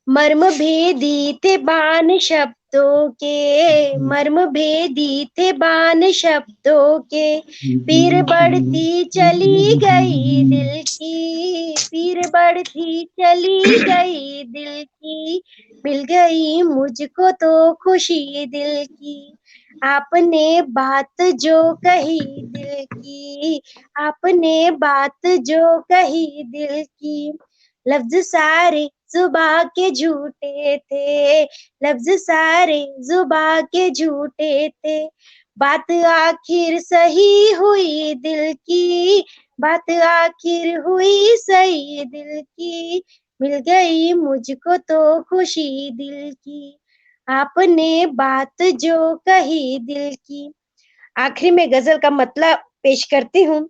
मर्म भेदी थे बान शब्दों के, मर्म भेदी थे बान शब्दों के, पीर बढ़ती चली गई दिल की, पीर बढ़ती चली गई दिल की, मिल गई मुझको तो खुशी दिल की, आपने बात जो कही दिल की, आपने बात जो कही दिल की। लफ्ज सारे जुबा के झूठे थे, लफ्ज सारे जुबा के झूठे थे, बात आखिर सही हुई दिल की, बात आखिर हुई सही दिल की, मिल गई मुझको तो खुशी दिल की, आपने बात जो कही दिल की। आखिरी में गजल का मतलब पेश करती हूँ।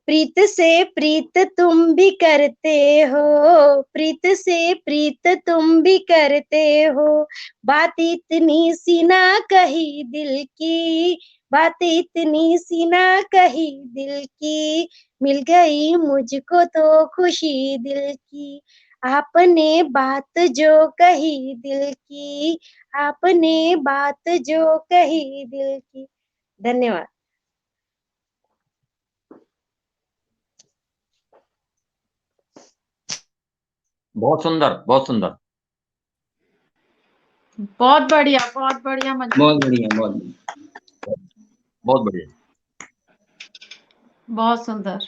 प्रीत से प्रीत तुम भी करते हो, प्रीत से प्रीत तुम भी करते हो, बात इतनी सी ना कही दिल की, बात इतनी सी ना कही दिल की, मिल गई मुझको तो खुशी दिल की, आपने बात जो कही दिल की, आपने बात जो कही दिल की। धन्यवाद। बहुत सुंदर, बहुत सुंदर। बहुत बढ़िया, बहुत बढ़िया मंजू, बहुत बढ़िया, बहुत बढ़िया। बहुत बढ़िया। बहुत सुंदर।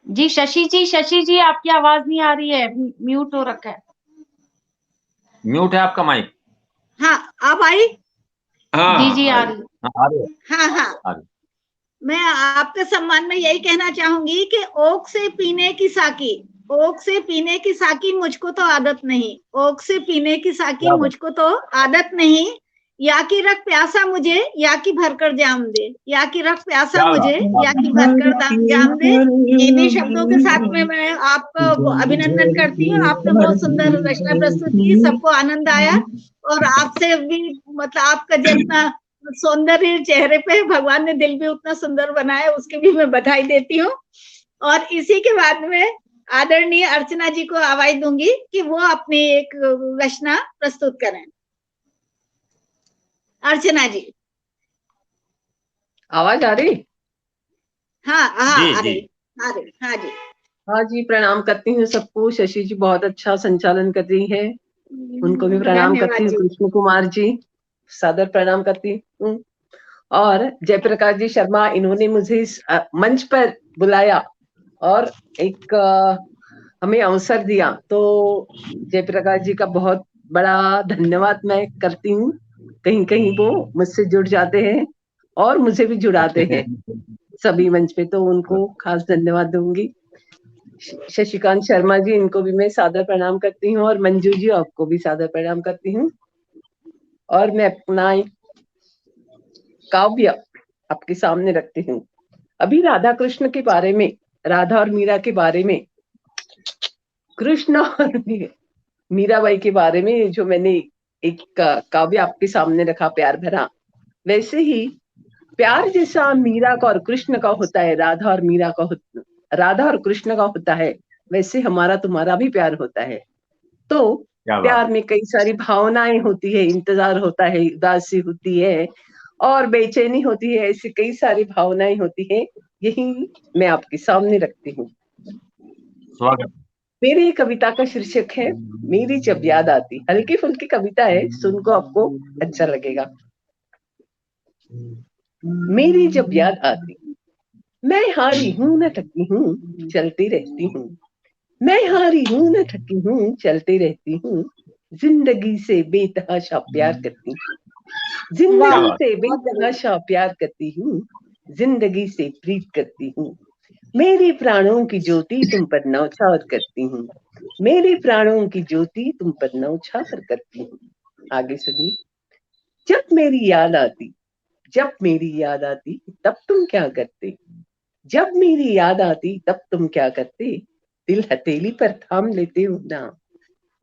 जी शशि जी, शशि जी आपकी आवाज नहीं आ रही है, म्यूट हो रखा है। म्यूट है आपका माइक। हाँ, आप आई? हाँ जी जी हाँ, आ रही है। हाँ, आ रही है, हाँ हाँ, आ रही है। मैं आपके सम्मान में यही कहना चाहूंगी कि ओक से पीने की साकी, ओक से पीने की साकी मुझको तो आदत नहीं, ओक से पीने की साकी क्या बात। मुझको तो आदत नहीं, या की रख प्यासा मुझे या की भरकर जाम दे, या की रख प्यासा क्या मुझे बात, क्या या बात। की भरकर जाम दे। इन्हीं शब्दों के साथ में मैं आपका अभिनंदन करती हूँ, आपने बहुत सुंदर रचना प्रस्तुत की, सबको आनंद आया, और आपसे भी मतलब आपका जितना सौंदर्य चेहरे पे भगवान ने दिल भी उतना सुंदर बनाया, उसकी भी मैं बधाई देती हूँ। और इसी के बाद में आदरणीय अर्चना जी को आवाज दूंगी कि वो अपनी एक रचना प्रस्तुत करें। अर्चना जी। आवाज आ रही? हाँ हाँ, जी आ जी। रही। हाँ जी, हाँ जी। हाँ जी, प्रणाम करती हूँ सबको। शशि जी बहुत अच्छा संचालन कर रही है, उनको भी प्रणाम करती धन्यवाद हूँ। जी। कृष्ण कुमार जी सादर प्रणाम करती हूँ। और जयप्रकाश जी शर्मा, इन्होंने मुझे इस मंच पर बुलाया और एक हमें अवसर दिया, तो जयप्रकाश जी का बहुत बड़ा धन्यवाद मैं करती हूँ। कहीं कहीं वो मुझसे जुड़ जाते हैं और मुझे भी जुड़ाते हैं सभी मंच पे, तो उनको खास धन्यवाद दूंगी। शशिकांत शर्मा जी, इनको भी मैं सादर प्रणाम करती हूँ, और मंजू जी आपको भी सादर प्रणाम करती हूँ। और मैं अपना एक काव्य आपके सामने रखती हूँ। अभी राधा कृष्ण के बारे में, राधा और मीरा के बारे में, कृष्ण और मीराबाई के बारे में जो मैंने एक काव्य आपके सामने रखा, प्यार भरा, वैसे ही प्यार जैसा मीरा का और कृष्ण का होता है, राधा और कृष्ण का होता है, वैसे हमारा तुम्हारा भी प्यार होता है। तो प्यार में कई सारी भावनाएं होती है, इंतजार होता है, उदासी होती है और बेचैनी होती है, ऐसी कई सारी भावनाएं होती है। यही मैं आपके सामने रखती हूँ। स्वागत। मेरी कविता का शीर्षक है मेरी जब याद आती। हल्की फुल्की कविता है, सुन को आपको अच्छा लगेगा। मेरी जब याद आती, मैं हारी हूं न थकी हूँ, चलती रहती हूँ। मैं हारी हूं न थकी हूँ, चलती रहती हूँ। जिंदगी से बेतहाशा प्यार करती हूँ, जिंदगी से बेतहाशा प्यार करती हूँ, जिंदगी से प्रीत करती हूँ। मेरी प्राणों की ज्योति तुम पर नौछावर करती हूँ, मेरे प्राणों की ज्योति तुम पर नौछावर करती हूँ। आगे सुनिए। जब मेरी याद आती, जब मेरी याद आती, तब तुम क्या करते? जब मेरी याद आती तब तुम क्या करते? दिल हथेली पर थाम लेते हो ना।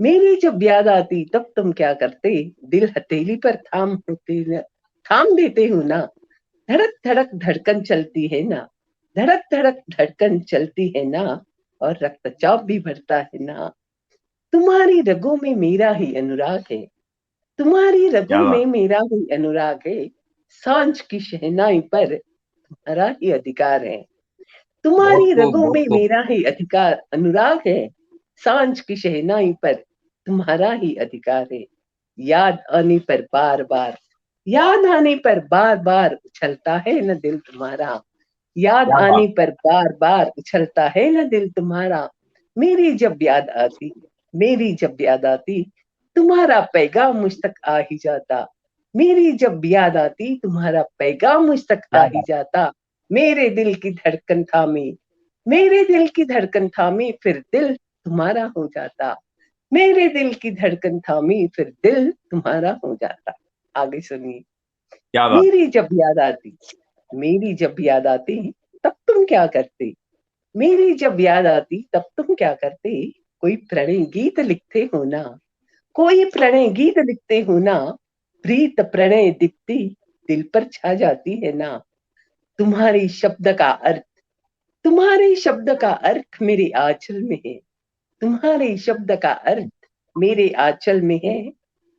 मेरी जब याद आती तब तुम क्या करते? दिल हथेली पर थाम देते हो ना। धड़क धड़क धड़कन चलती है ना, धड़क धड़क धड़कन चलती है ना, और रक्तचाप भी बढ़ता है ना। तुम्हारी रगों में मेरा ही अनुराग है, तुम्हारी रगों में मेरा ही अनुराग है। सांझ की शहनाई पर तुम्हारा ही अधिकार है, तुम्हारी रगों में मेरा ही अधिकार अनुराग है। सांझ की शहनाई पर तुम्हारा ही अधिकार है। याद आने पर बार बार, याद आने पर बार बार उछलता है न दिल तुम्हारा। याद आने पर बार बार उछलता है न दिल तुम्हारा। मेरी जब याद आती, मेरी जब याद आती, तुम्हारा पैगाम मुझ तक आ ही जाता। मेरी जब याद आती, तुम्हारा पैगाम मुझ तक आ ही जाता। मेरे दिल की धड़कन थामी, मेरे दिल की धड़कन थामी, फिर दिल तुम्हारा हो जाता। मेरे दिल की धड़कन थामी, फिर दिल तुम्हारा हो जाता। आगे सुनिए। मेरी जब याद आती, मेरी जब याद आती, तब तुम क्या करते? मेरी जब याद आती तब तुम क्या करते? कोई प्रणय गीत लिखते हो ना, कोई प्रणय गीत लिखते हो ना। प्रीत प्रणय दीप्ति दिल पर छा जाती है ना। तुम्हारी शब्द का अर्थ, तुम्हारे शब्द का अर्थ मेरे आंचल में है, तुम्हारे शब्द का अर्थ मेरे आंचल में है।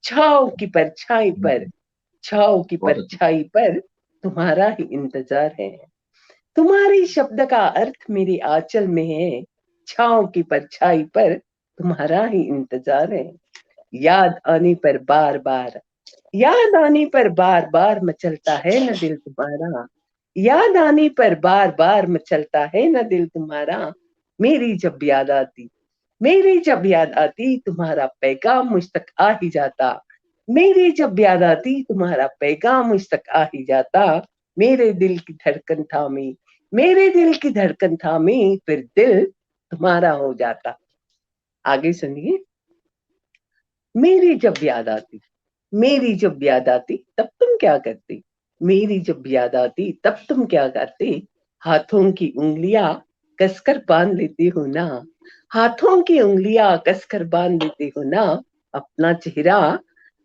छाव की परछाई पर, छाव की परछाई पर तुम्हारा ही इंतजार है। तुम्हारे शब्द का अर्थ मेरे आंचल में है, छाव की परछाई पर तुम्हारा ही इंतजार है। याद आने पर बार बार, याद आने पर बार बार मचलता है न दिल तुम्हारा। याद आने पर बार बार मचलता है न दिल तुम्हारा। मेरी जब याद आती, मेरी जब याद आती, तुम्हारा पैगाम मुझ तक आ ही जाता। मेरी जब याद आती, तुम्हारा पैगाम मुझ तक आ ही जाता। मेरे दिल की धड़कन थामी, मेरे दिल की धड़कन थामी, फिर दिल तुम्हारा हो जाता। आगे सुनिए। मेरी जब याद आती, मेरी जब याद आती, तब तुम क्या करते? मेरी जब याद आती तब तुम क्या करते? हाथों की उंगलियां कसकर बांध लेती हो ना, हाथों की उंगलियां कसकर बांध लेती हो ना। अपना चेहरा,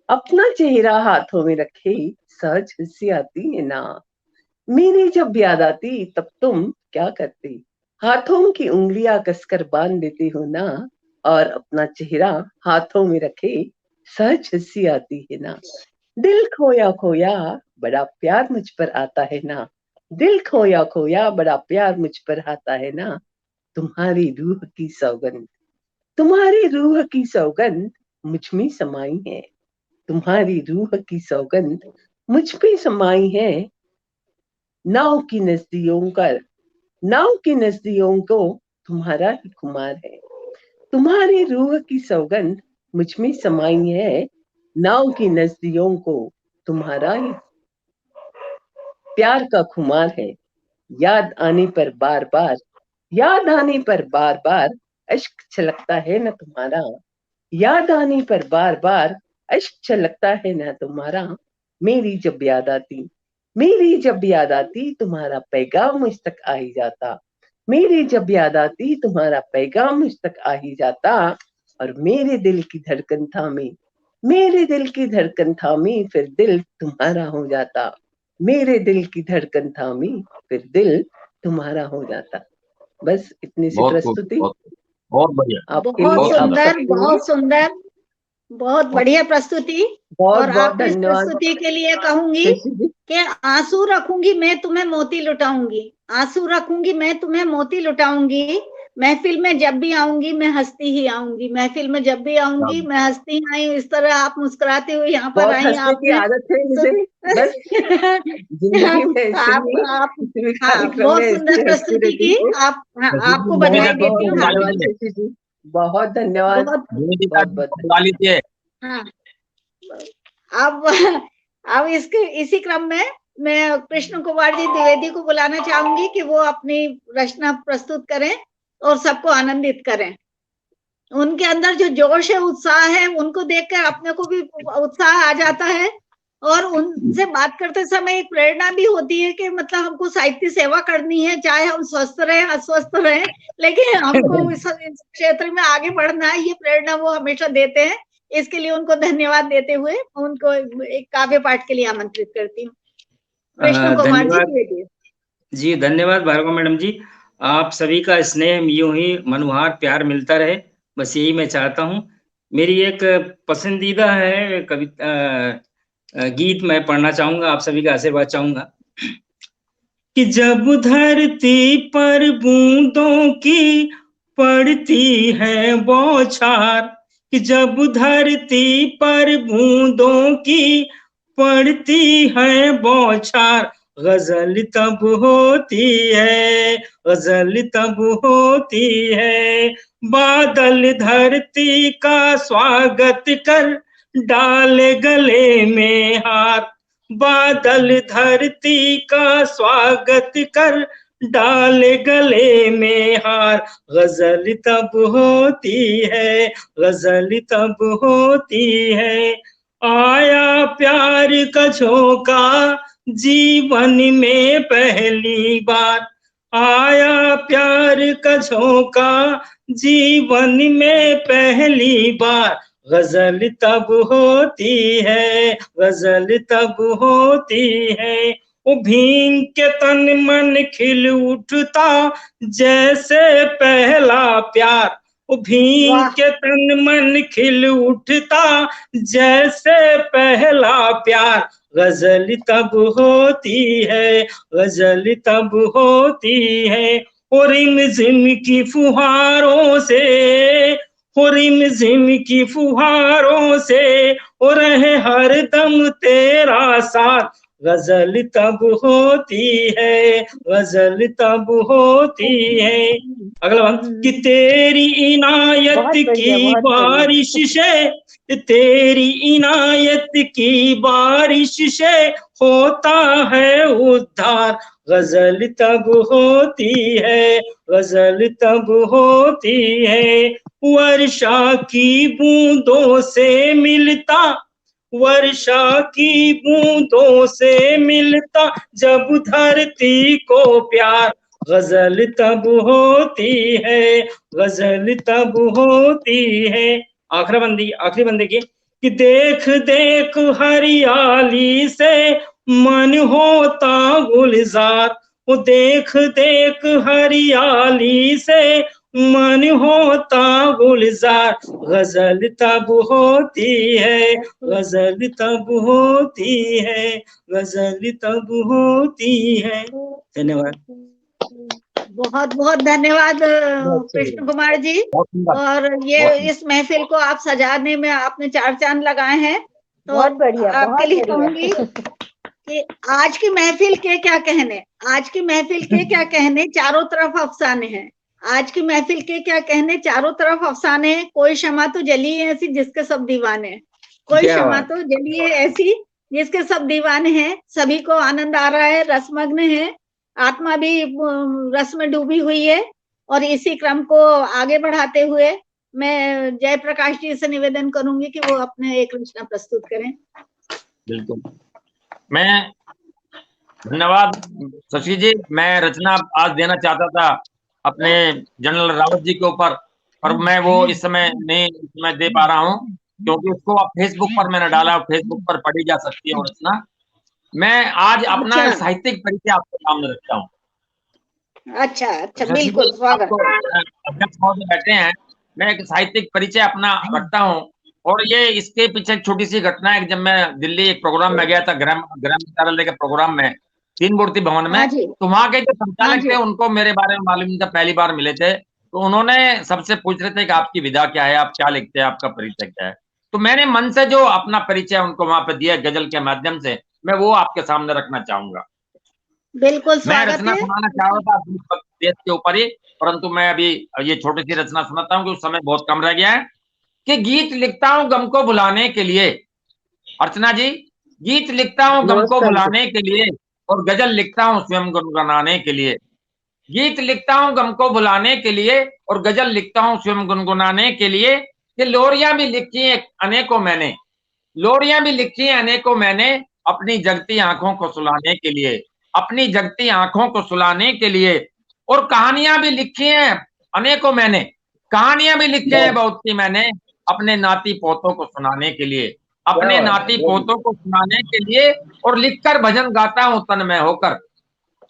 अपना चेहरा हाथों में रखे सहज हंसी आती है ना। मेरी जब याद आती तब तुम क्या करते? हाथों की उंगलियां कसकर बांध देते हो ना, और अपना चेहरा हाथों में रखे सहज हंसी आती है ना। दिल खोया खोया बड़ा प्यार मुझ पर आता है ना, दिल खोया खोया बड़ा प्यार मुझ पर आता है ना, तुम्हारी रूह की सौगंध, तुम्हारी रूह की सौगंध मुझ में समाई है, तुम्हारी रूह की सौगंध मुझ पे समाई है। नाव की नजदियों का, नाव की नजदियों को तुम्हारा ही खुमार है, तुम्हारी रूह की सौगंध मुझ में समाई है, नाव की नजदियों को तुम्हारा ही प्यार का खुमार है। याद आने पर बार बार, याद आने पर बार बार अश्क छलकता है न तुम्हारा, याद आने पर बार बार अश्क छलकता है न तुम्हारा। मेरी जब याद आती, मेरी जब याद आती तुम्हारा पैगाम मुझ तक आ ही जाता, मेरी जब याद आती तुम्हारा पैगाम मुझ तक आ ही जाता। और मेरे दिल की धड़कन थामे, मेरे दिल की धड़कन थामी फिर दिल तुम्हारा हो जाता, मेरे दिल की धड़कन थामी फिर दिल तुम्हारा हो जाता। बस इतनी सी बहुत खूब, प्रस्तुति बहुत बढ़िया, आपके बहुत लिए, आप सुंदर, सबके लिए। बहुत सुंदर, बहुत बढ़िया प्रस्तुति। बहुत और बहुत आपकी इस धन्यवाद प्रस्तुति के लिए कहूंगी शशि जी। कि आंसू रखूंगी मैं तुम्हें मोती लुटाऊंगी, आंसू रखूंगी मैं तुम्हें मोती लुटाऊंगी, महफिल में जब भी आऊंगी मैं हंसती ही आऊंगी, महफिल में जब भी आऊंगी मैं हंसती ही आई हूँ। इस तरह आप मुस्कुराते हुए यहाँ पर बहुत आई, हंसने की आपने आदत है मुझे, बस जिंदगी में ऐसे ही आप किसी भी हाँ, कार्यक्रम बहुत में सुंदर ऐसे हंसती प्रस्तुति रहती की। है। आप आपको बहुत बधाई देती बहुत हूँ, ताली हार्दिक धन्यवाद दीजिए, शशि जी, बहुत धन्यवाद, बहुत बहुत बहुत बुला लीजिए। हाँ। अब अब इसके इसी क्रम में मैं कृष्ण कुमार जी द्विवेदी को बुलाना चाहूंगी कि वो अपनी रचना प्रस्तुत करें और सबको आनंदित करें। उनके अंदर जो जोश है, उत्साह है, उनको देखकर अपने को भी उत्साह आ जाता है और उनसे बात करते समय एक प्रेरणा भी होती है कि मतलब हमको साहित्य सेवा करनी है, चाहे हम स्वस्थ रहे अस्वस्थ रहे, लेकिन हमको इस क्षेत्र में आगे बढ़ना है, ये प्रेरणा वो हमेशा देते हैं। इसके लिए उनको धन्यवाद देते हुए उनको एक काव्य पाठ के लिए आमंत्रित करती हूँ। कृष्ण कुमार जी धन्यवाद द्विवेदी। जी, धन्यवाद भार्गव मैडम जी। आप सभी का स्नेह यूं ही मनुहार प्यार मिलता रहे, बस यही मैं चाहता हूँ। मेरी एक पसंदीदा है कविता, गीत मैं पढ़ना चाहूंगा, आप सभी का आशीर्वाद चाहूंगा। कि जब धरती पर बूंदों की पड़ती है बौछार, कि जब धरती पर बूंदों की पड़ती है बौछार, गजल तब होती है, गजल तब होती है। बादल धरती का स्वागत कर डाले गले में हार, बादल धरती का स्वागत कर डाले गले में हार, गजल तब होती है, गजल तब होती है। आया प्यार का झोंका जीवन में पहली बार, आया प्यार का झोंका जीवन में पहली बार, गजल तब होती है, गजल तब होती है। वो भीम के तन मन खिल उठता जैसे पहला प्यार, वो भीम के तन मन खिल उठता जैसे पहला प्यार, गजल तब होती है, गजल तब होती है। और रिमझिम की फुहारों से, हो रिमझिम की फुहारों से, हो रहे हर दम तेरा साथ, गजल तब होती है, गजल तब होती है। अगला बंद कि तेरी इनायत की बारिश से, तेरी इनायत की बारिश से होता है उद्धार, गजल तब होती है, गजल तब होती है। वर्षा की बूंदों से मिलता, वर्षा की बूंदों से मिलता जब धरती को प्यार, गजल तब होती है, गजल तब होती है। आखिरी बंदे की कि देख देख हरियाली से मन होता गुलजार, वो देख देख हरियाली से मन होता गुलजार, गजल तब होती है, गजल तब होती है, गजल तब होती है। धन्यवाद। बहुत बहुत धन्यवाद कृष्ण कुमार जी। और ये इस महफिल को आप सजाने में आपने 4 चांद लगाए हैं, तो बहुत बढ़िया, आपके बहुत लिए बढ़िया। कहूंगी कि आज की महफिल के क्या कहने, आज की महफिल के क्या कहने, चारों तरफ अफसाने हैं। आज की महफिल के क्या कहने, चारों तरफ अफसाने हैं। कोई शमा तो जली है ऐसी जिसके सब दीवाने हैं, कोई क्या शमा बात। तो जली है ऐसी जिसके सब दीवाने हैं। सभी को आनंद आ रहा है, रसमग्न है, आत्मा भी रस में डूबी हुई है। और इसी क्रम को आगे बढ़ाते हुए मैं जयप्रकाश जी से निवेदन करूंगी कि वो अपने एक रचना प्रस्तुत करें। बिल्कुल, मैं धन्यवाद शशि जी। मैं रचना आज देना चाहता था अपने जनरल रावत जी के ऊपर, पर मैं वो इस समय नहीं दे पा रहा हूँ, क्योंकि उसको अब फेसबुक पर मैंने डाला, फेसबुक पर पढ़ी जा सकती है वो रचना। मैं आज अपना अच्छा। साहित्यिक परिचय आपके सामने रखता हूँ। अच्छा अच्छा, शशि बिल्कुल जी, स्वागत। आपको अध्यक्ष महोदय बैठे हैं, मैं एक साहित्यिक परिचय अपना रखता हूँ। और ये इसके पीछे एक छोटी सी घटना है। जब मैं दिल्ली एक प्रोग्राम में गया था, ग्राम विद्यालय के प्रोग्राम में, तीन मूर्ति भवन में, हाँ जी, तो वहां के जो हाँ संचालक जी। थे उनको मेरे बारे में मालूम था, पहली बार मिले थे, तो उन्होंने सबसे पूछ रहे थे कि आपकी विधा क्या है, आप क्या लिखते हैं, आपका परिचय क्या है। तो मैंने मन से जो अपना परिचय उनको वहां पे दिया गजल के माध्यम से, मैं वो आपके सामने रखना चाहूंगा। बिल्कुल मैं स्वागत रचना है। सुनाना चाह रहा था देश के ऊपर ही, परंतु मैं अभी ये छोटी सी रचना सुनाता हूँ क्योंकि समय बहुत कम रह गया है। कि गीत लिखता हूँ गम को भुलाने के लिए, अर्चना जी, गीत लिखता हूँ गम को भुलाने के लिए, और गजल लिखता हूँ स्वयं गुनगुनाने के लिए। गीत लिखता हूँ गम को भुलाने के लिए, और गजल लिखता हूँ स्वयं गुनगुनाने के लिए। कि लोरियां भी लिखी हैं अनेकों मैंने, लोरियां भी लिखी हैं अनेकों मैंने, अपनी जगती आंखों को सुलाने के लिए, अपनी जगती आंखों को सुलाने के लिए। और कहानियां भी लिखी हैं अनेकों मैंने, कहानियां भी लिखी हैं बहुत सी मैंने, अपने नाती पोतों को सुनाने के लिए, अपने नाती पोतों को सुनाने के लिए। और लिखकर भजन गाता हूं तन में होकर,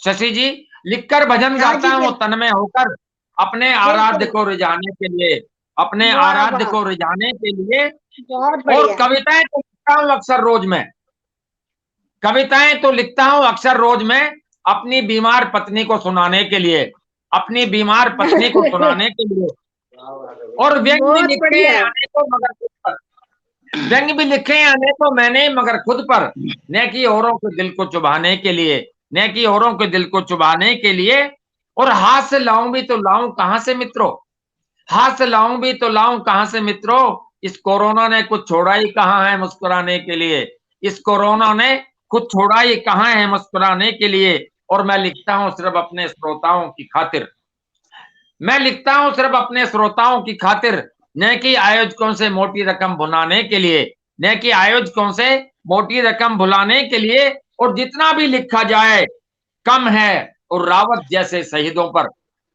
शशि जी, लिखकर भजन हाँ गाता जी, हूं तन में होकर, अपने आराध्य बिल्कुल। को रिझाने के लिए, अपने वाह आराध्य वाह, को रिझाने के लिए। बहुत और बढ़िया। कविताएं तो लिखता हूं अक्सर रोज में, कविताएं तो लिखता हूं अक्सर रोज में, अपनी बीमार पत्नी को सुनाने के लिए, अपनी बीमार पत्नी को सुनाने के लिए। और व्यंग भी बहुत लिखे हैं बढ़िया। अनेकों मगर खुद पर, व्यंग भी लिखे हैं अनेकों मैंने मगर खुद पर, न कि औरों के दिल को चुभाने के लिए, न कि औरों के दिल को चुभाने के लिए। और हाथ से लाऊं भी तो लाऊं कहां से मित्रों, हाथ से लाऊं भी तो लाऊं कहां से मित्रों, इस कोरोना ने कुछ छोड़ा ही कहां है मुस्कुराने के लिए, इस कोरोना ने कुछ छोड़ा ही कहां है मुस्कुराने के लिए। और मैं लिखता हूं सिर्फ अपने श्रोताओं की खातिर, मैं लिखता हूं सिर्फ अपने श्रोताओं की खातिर, न कि आयोजकों से मोटी रकम भुनाने के लिए, न कि आयोजकों से मोटी रकम भुलाने के लिए। और जितना भी लिखा जाए कम है, और रावत जैसे शहीदों पर,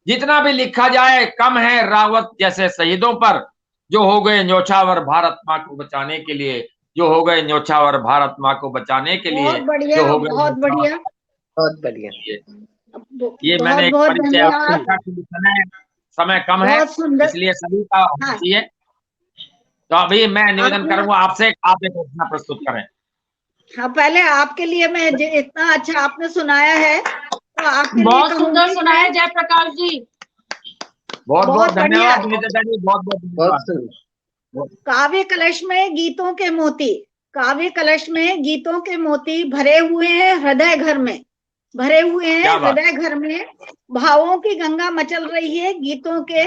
जितना भी लिखा जाए कम है रावत जैसे शहीदों पर, जो हो गए न्योछावर भारत माँ को बचाने के लिए, जो हो गए न्योछावर भारत माँ को बचाने के लिए, बहुत बढ़िया, जो हो गए बहुत बढ़िया, बहुत बढ़िया। ये बहुत मैंने एक बहुत परिचय धन्यवाद। समय कम है, बहुत सुंदर। इसलिए सभी का होना हाँ, चाहिए। तो अभी मैं निवेदन आपने, करूंगा आपसे, आप एक रचना प्रस्तुत करें। हाँ पहले आपके लिए मैं इतना अच्छा आपने सुनाया है, तो आपके लिए बहुत सुंदर कहूंगी सुनाया कि जयप्रकाश जी। बहुत बहुत बहुत बढ़िया। धन्यवाद विनीता जी, बहुत बहुत बहुत धन्यवाद। सुंदर। काव्य कलश में गीतों के मोती, काव्य कलश में गीतों के मोती भरे हुए हैं हृदय घर में, भरे हुए हैं क्या बात। हृदय घर में। भावों की गंगा मचल रही है गीतों के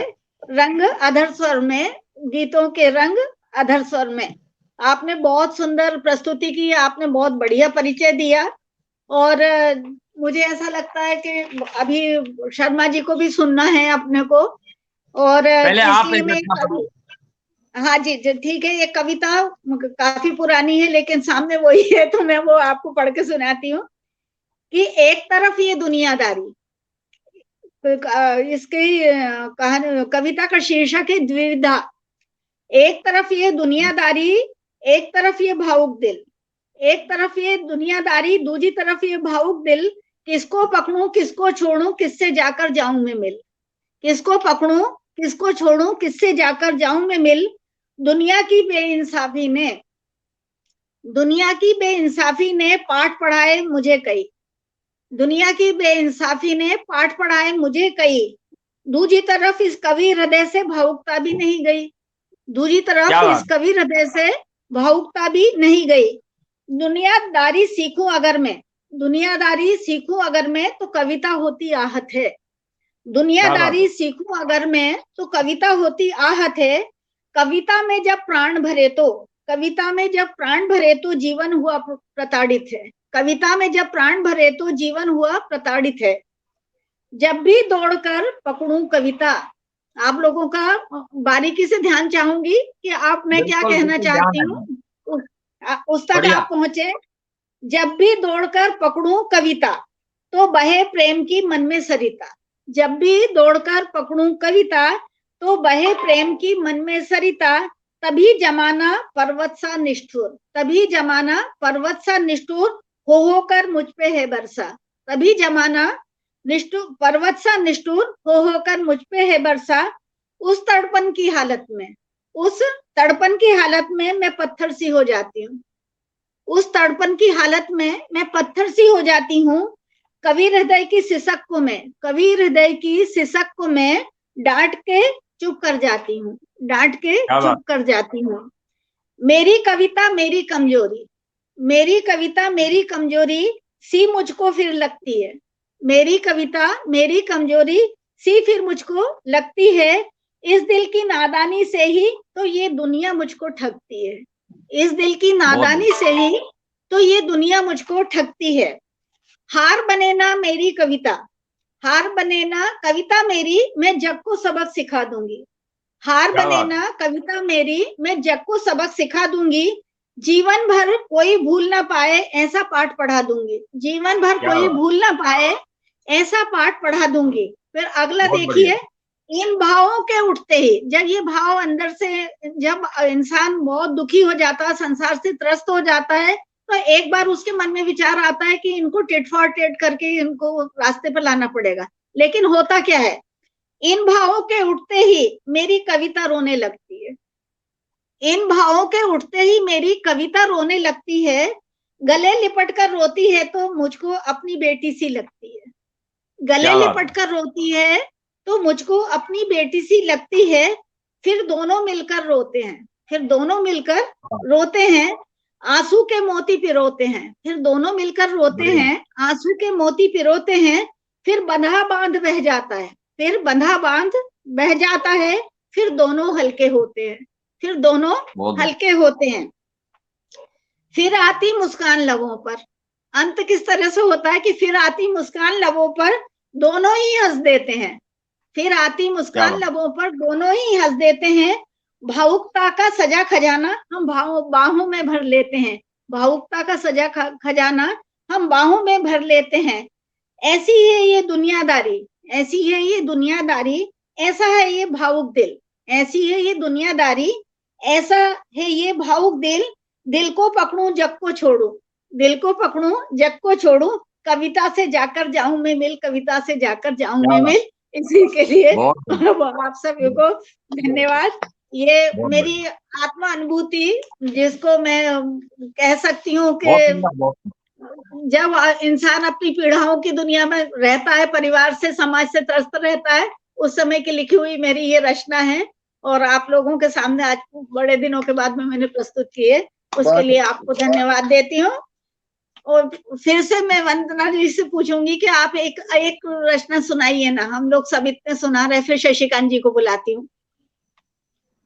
रंग अधर स्वर में, गीतों के रंग अधर स्वर में। आपने बहुत सुंदर प्रस्तुति की, आपने बहुत बढ़िया परिचय दिया। और मुझे ऐसा लगता है कि अभी शर्मा जी को भी सुनना है अपने को। और पहले आप इसलिए एक मैं, रचना पढ़िए। हाँ जी ठीक है, ये कविता काफी पुरानी है लेकिन सामने वही है, तो मैं वो आपको पढ़ के सुनाती हूँ। कि एक तरफ ये दुनियादारी, इसकी कहानी कविता का शीर्षक है द्विविधा। एक तरफ ये दुनियादारी, एक तरफ ये भावुक दिल, एक तरफ ये दुनियादारी, दूसरी तरफ ये भावुक दिल। किसको पकड़ूं किसको छोड़ूं, किससे जाकर जाऊं मैं मिल, किसको पकड़ूं किसको छोड़ूं, किससे जाकर जाऊं मैं मिल। दुनिया की बेइंसाफी ने पाठ पढ़ाए मुझे कई, दुनिया की बेइंसाफी ने पाठ पढ़ाए मुझे कई। दूसरी तरफ इस कवि हृदय से भावुकता भी नहीं गई, दूसरी तरफ इस कवि हृदय से भावुकता भी नहीं गई। दुनियादारी सीखूं अगर मैं तो कविता होती आहत है, दुनियादारी सीखूं अगर मैं तो कविता होती आहत है। कविता में जब प्राण भरे तो जीवन हुआ प्रताड़ित है, कविता में जब प्राण भरे तो जीवन हुआ प्रताड़ित है। जब भी दौड़कर पकड़ूं कविता, आप लोगों का बारीकी से ध्यान चाहूंगी कि आप मैं क्या कहना चाहती हूँ उस तक आप पहुंचे। जब भी दौड़कर पकड़ूं कविता तो बहे प्रेम की मन में सरिता, जब भी दौड़कर पकड़ूं कविता तो बहे प्रेम की मन में सरिता। तभी जमाना पर्वत सा निष्ठुर हो होकर मुझ पे है बरसा, तभी जमाना पर्वत सा निष्ठुर हो होकर मुझ पे है बरसा। उस तड़पन की हालत में मैं पत्थर सी हो जाती हूँ, उस तड़पन की हालत में मैं पत्थर सी हो जाती हूँ। कवि हृदय की सिसक को मैं डांट के चुप कर जाती हूँ। मेरी कविता मेरी कमजोरी सी मुझको फिर लगती है, मेरी कविता मेरी कमजोरी सी फिर मुझको लगती है। इस दिल की नादानी से ही तो ये दुनिया मुझको ठगती है, इस दिल की नादानी से ही तो ये दुनिया मुझको ठगती है। हार बने ना कविता मेरी मैं जग को सबक सिखा दूंगी, हार बने ना कविता मेरी मैं जग को सबक सिखा दूंगी। जीवन भर कोई भूल ना पाए ऐसा पाठ पढ़ा दूंगी, जीवन भर कोई भूल ना पाए ऐसा पाठ पढ़ा दूंगी। फिर अगला देखिए, इन भावों के उठते ही, जब ये भाव अंदर से, जब इंसान बहुत दुखी हो जाता है, संसार से त्रस्त हो जाता है, तो एक बार उसके मन में विचार आता है कि इनको टिट फॉर टेट करके इनको रास्ते पर लाना पड़ेगा। लेकिन होता क्या है, इन भावों के उठते ही मेरी कविता रोने लगती है, इन भावों के उठते ही मेरी कविता रोने लगती है। गले लिपट कर रोती है तो मुझको अपनी बेटी सी लगती है, गले लिपट कर रोती है तो मुझको अपनी बेटी सी लगती है। फिर दोनों मिलकर रोते हैं, आंसू के मोती पिरोते हैं, फिर दोनों मिलकर रोते हैं, आंसू के मोती पिरोते हैं। फिर बंधा बांध बह जाता है, फिर दोनों हल्के होते हैं, फिर आती मुस्कान लबों पर। अंत किस तरह से होता है कि फिर आती मुस्कान लबों पर दोनों ही हंस देते हैं, फिर आती मुस्कान लबों पर दोनों ही हंस देते हैं। भावुकता का सजा खजाना हम बाहों में भर लेते हैं, भावुकता का सजा खजाना हम बाहों में भर लेते हैं। ऐसी है ये दुनियादारी, ऐसा है ये भावुक दिल, ऐसी है ये दुनियादारी, ऐसा है ये भावुक दिल। दिल को पकड़ूं जग को छोड़ूं, कविता से जाकर जाऊं मैं मिल, इसी के लिए आप सभी को धन्यवाद। ये मेरी आत्मा अनुभूति, जिसको मैं कह सकती हूँ कि जब इंसान अपनी पीड़ाओं की दुनिया में रहता है, परिवार से समाज से त्रस्त रहता है, उस समय की लिखी हुई मेरी ये रचना है और आप लोगों के सामने आज बड़े दिनों के बाद में मैंने प्रस्तुत की है, उसके लिए आपको धन्यवाद देती हूँ। और फिर से मैं वंदना जी से पूछूंगी कि आप एक रचना सुनाइए ना, हम लोग सब इतने सुना रहे। फिर शशिकांत जी को बुलाती हूँ।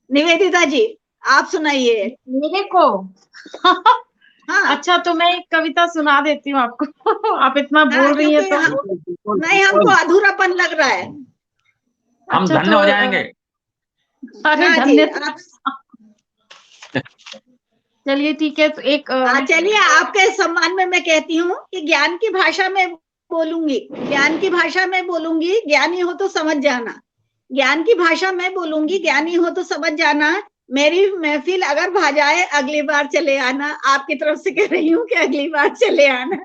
निवेदिता जी आप सुनाइए मेरे को। हाँ अच्छा, तो मैं एक कविता सुना देती हूँ आपको। आप इतना बोल रही है तो नहीं, हमको अधूरापन लग रहा है। हम धन्य हो जाएंगे। अरे धन्य। चलिए ठीक है, तो एक चलिए आपके सम्मान में मैं कहती हूँ कि ज्ञान की भाषा में बोलूंगी, ज्ञानी हो तो समझ जाना, ज्ञान की भाषा में बोलूंगी, ज्ञानी हो तो समझ जाना। मेरी महफिल अगर भा जाए अगली बार चले आना, आपकी तरफ से कह रही हूँ कि अगली बार चले आना।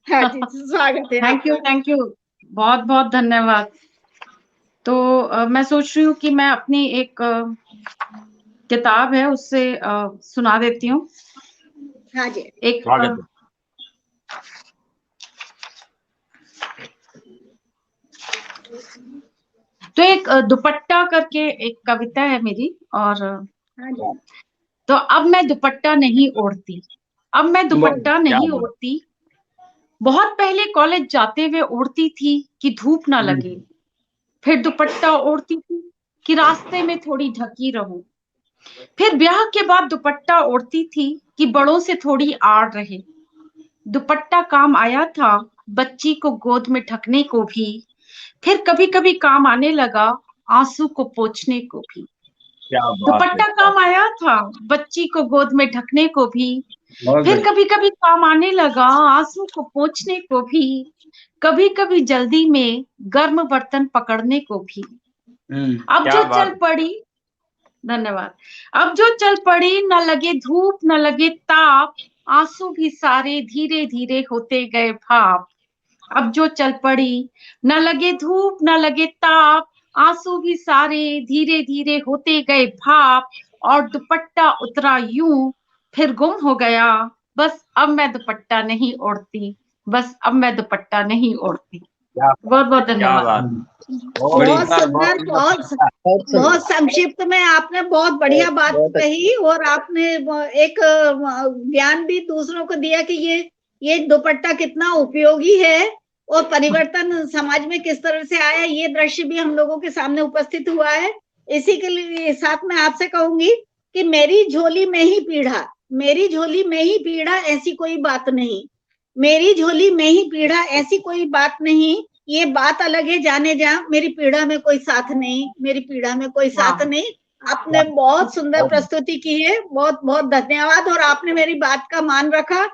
हाँ जी, स्वागत है। थैंक यू, बहुत बहुत धन्यवाद। तो मैं सोच रही हूँ कि मैं अपनी एक किताब है उससे सुना देती हूँ। हाँ जी। एक स्वागत है। तो एक दुपट्टा करके एक कविता है मेरी, और हाँ जी। तो अब मैं दुपट्टा नहीं ओढ़ती, अब मैं दुपट्टा क्या नहीं बात। ओढ़ती, बहुत पहले कॉलेज जाते हुए ओढ़ती थी कि धूप ना लगे, फिर दुपट्टा ओढ़ती थी कि रास्ते में थोड़ी ढकी रहूं, फिर ब्याह के बाद दुपट्टा ओढ़ती थी कि बड़ों से थोड़ी आड़ रहे। दुपट्टा काम आया था बच्ची को गोद में ढकने को भी, फिर कभी कभी काम आने लगा आंसू को पोंछने को भी। क्या बात है, दुपट्टा काम आया था बच्ची को गोद में ढकने को भी, बहुत फिर बढ़िया। कभी कभी काम आने लगा आंसू को पोंछने को भी, कभी कभी जल्दी में गर्म बर्तन पकड़ने को भी। अब क्या जो बात चल पड़ी, धन्यवाद, अब जो चल पड़ी, न लगे धूप न लगे ताप, आंसू भी सारे धीरे धीरे होते गए भाप। अब जो चल पड़ी, न लगे धूप न लगे ताप, आंसू भी सारे धीरे धीरे होते गए भाप, और दुपट्टा उतरा यूं फिर गुम हो गया, बस अब मैं दुपट्टा नहीं ओढ़ती, बस अब मैं दुपट्टा नहीं ओढ़ती। क्या बहुत बहुत क्या धन्यवाद। बात। बहुत सुंदर, बहुत संक्षिप्त में आपने बहुत बढ़िया बात कही, और आपने एक ज्ञान भी दूसरों को दिया कि ये दुपट्टा कितना उपयोगी है और परिवर्तन समाज में किस तरह से आया, ये दृश्य भी हम लोगों के सामने उपस्थित हुआ है। इसी के लिए साथ में आपसे कहूंगी कि मेरी झोली में ही पीढ़ा, मेरी झोली में ही पीढ़ा, ऐसी कोई बात नहीं, मेरी झोली में ही पीढ़ा, ऐसी कोई बात नहीं, ये बात अलग है जाने जा, मेरी पीड़ा में कोई साथ नहीं, मेरी पीड़ा में कोई साथ नहीं। आपने बहुत सुंदर प्रस्तुति की है, बहुत बहुत धन्यवाद, और आपने मेरी बात का मान रखा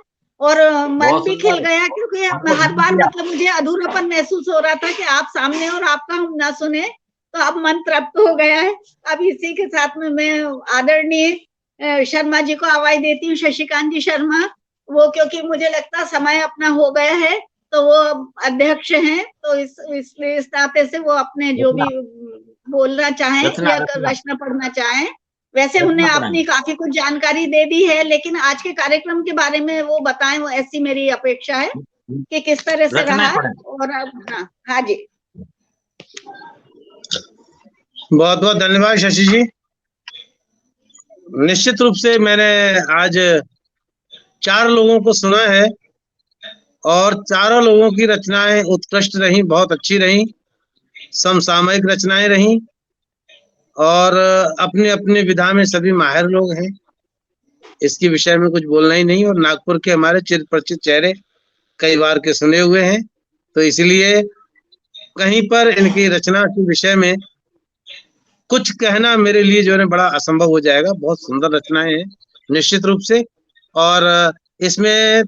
और मन भी खिल गया, क्योंकि हर बार मतलब मुझे अधूरापन महसूस हो रहा था कि आप सामने और आपका हम ना सुने, तो अब मन तृप्त हो गया है। अब इसी के साथ में मैं आदरणीय शर्मा जी को आवाज देती हूँ, शशिकांत जी शर्मा, वो क्योंकि मुझे लगता समय अपना हो गया है, तो वो अध्यक्ष हैं, तो इस नाते से वो अपने जो भी बोलना चाहें या रचना पढ़ना चाहें, वैसे उन्हें अपनी काफी कुछ जानकारी दे दी है, लेकिन आज के कार्यक्रम के बारे में वो बताएं, वो ऐसी मेरी अपेक्षा है कि किस तरह से रहा। और हाँ, हाँ जी, बहुत बहुत धन्यवाद शशि जी। निश्चित रूप से मैंने आज 4 लोगों को सुना है और चारों लोगों की रचनाएं उत्कृष्ट रही, बहुत अच्छी रही, समसामयिक रचनाएं रही, और अपने अपने विधा में सभी माहिर लोग हैं, इसके विषय में कुछ बोलना ही नहीं। और नागपुर के हमारे चिर परिचित चेहरे कई बार के सुने हुए हैं, तो इसलिए कहीं पर इनकी रचना के विषय में कुछ कहना मेरे लिए जो है बड़ा असंभव हो जाएगा। बहुत सुंदर रचनाएं हैं निश्चित रूप से। और इसमें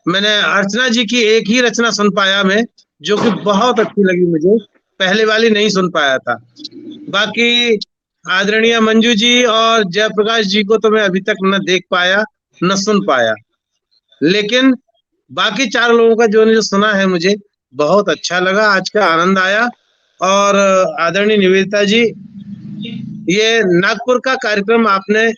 मैंने अर्चना जी की एक ही रचना सुन पाया मैं, जो कि बहुत अच्छी लगी मुझे, पहले वाली नहीं सुन पाया था। बाकी आदरणीय मंजू जी और जयप्रकाश जी को तो मैं अभी तक न देख पाया न सुन पाया, लेकिन बाकी 4 लोगों का जो सुना है मुझे बहुत अच्छा लगा, आज का आनंद आया। और आदरणीय निवेदिता जी, ये नागपुर का कार्यक्रम आपने,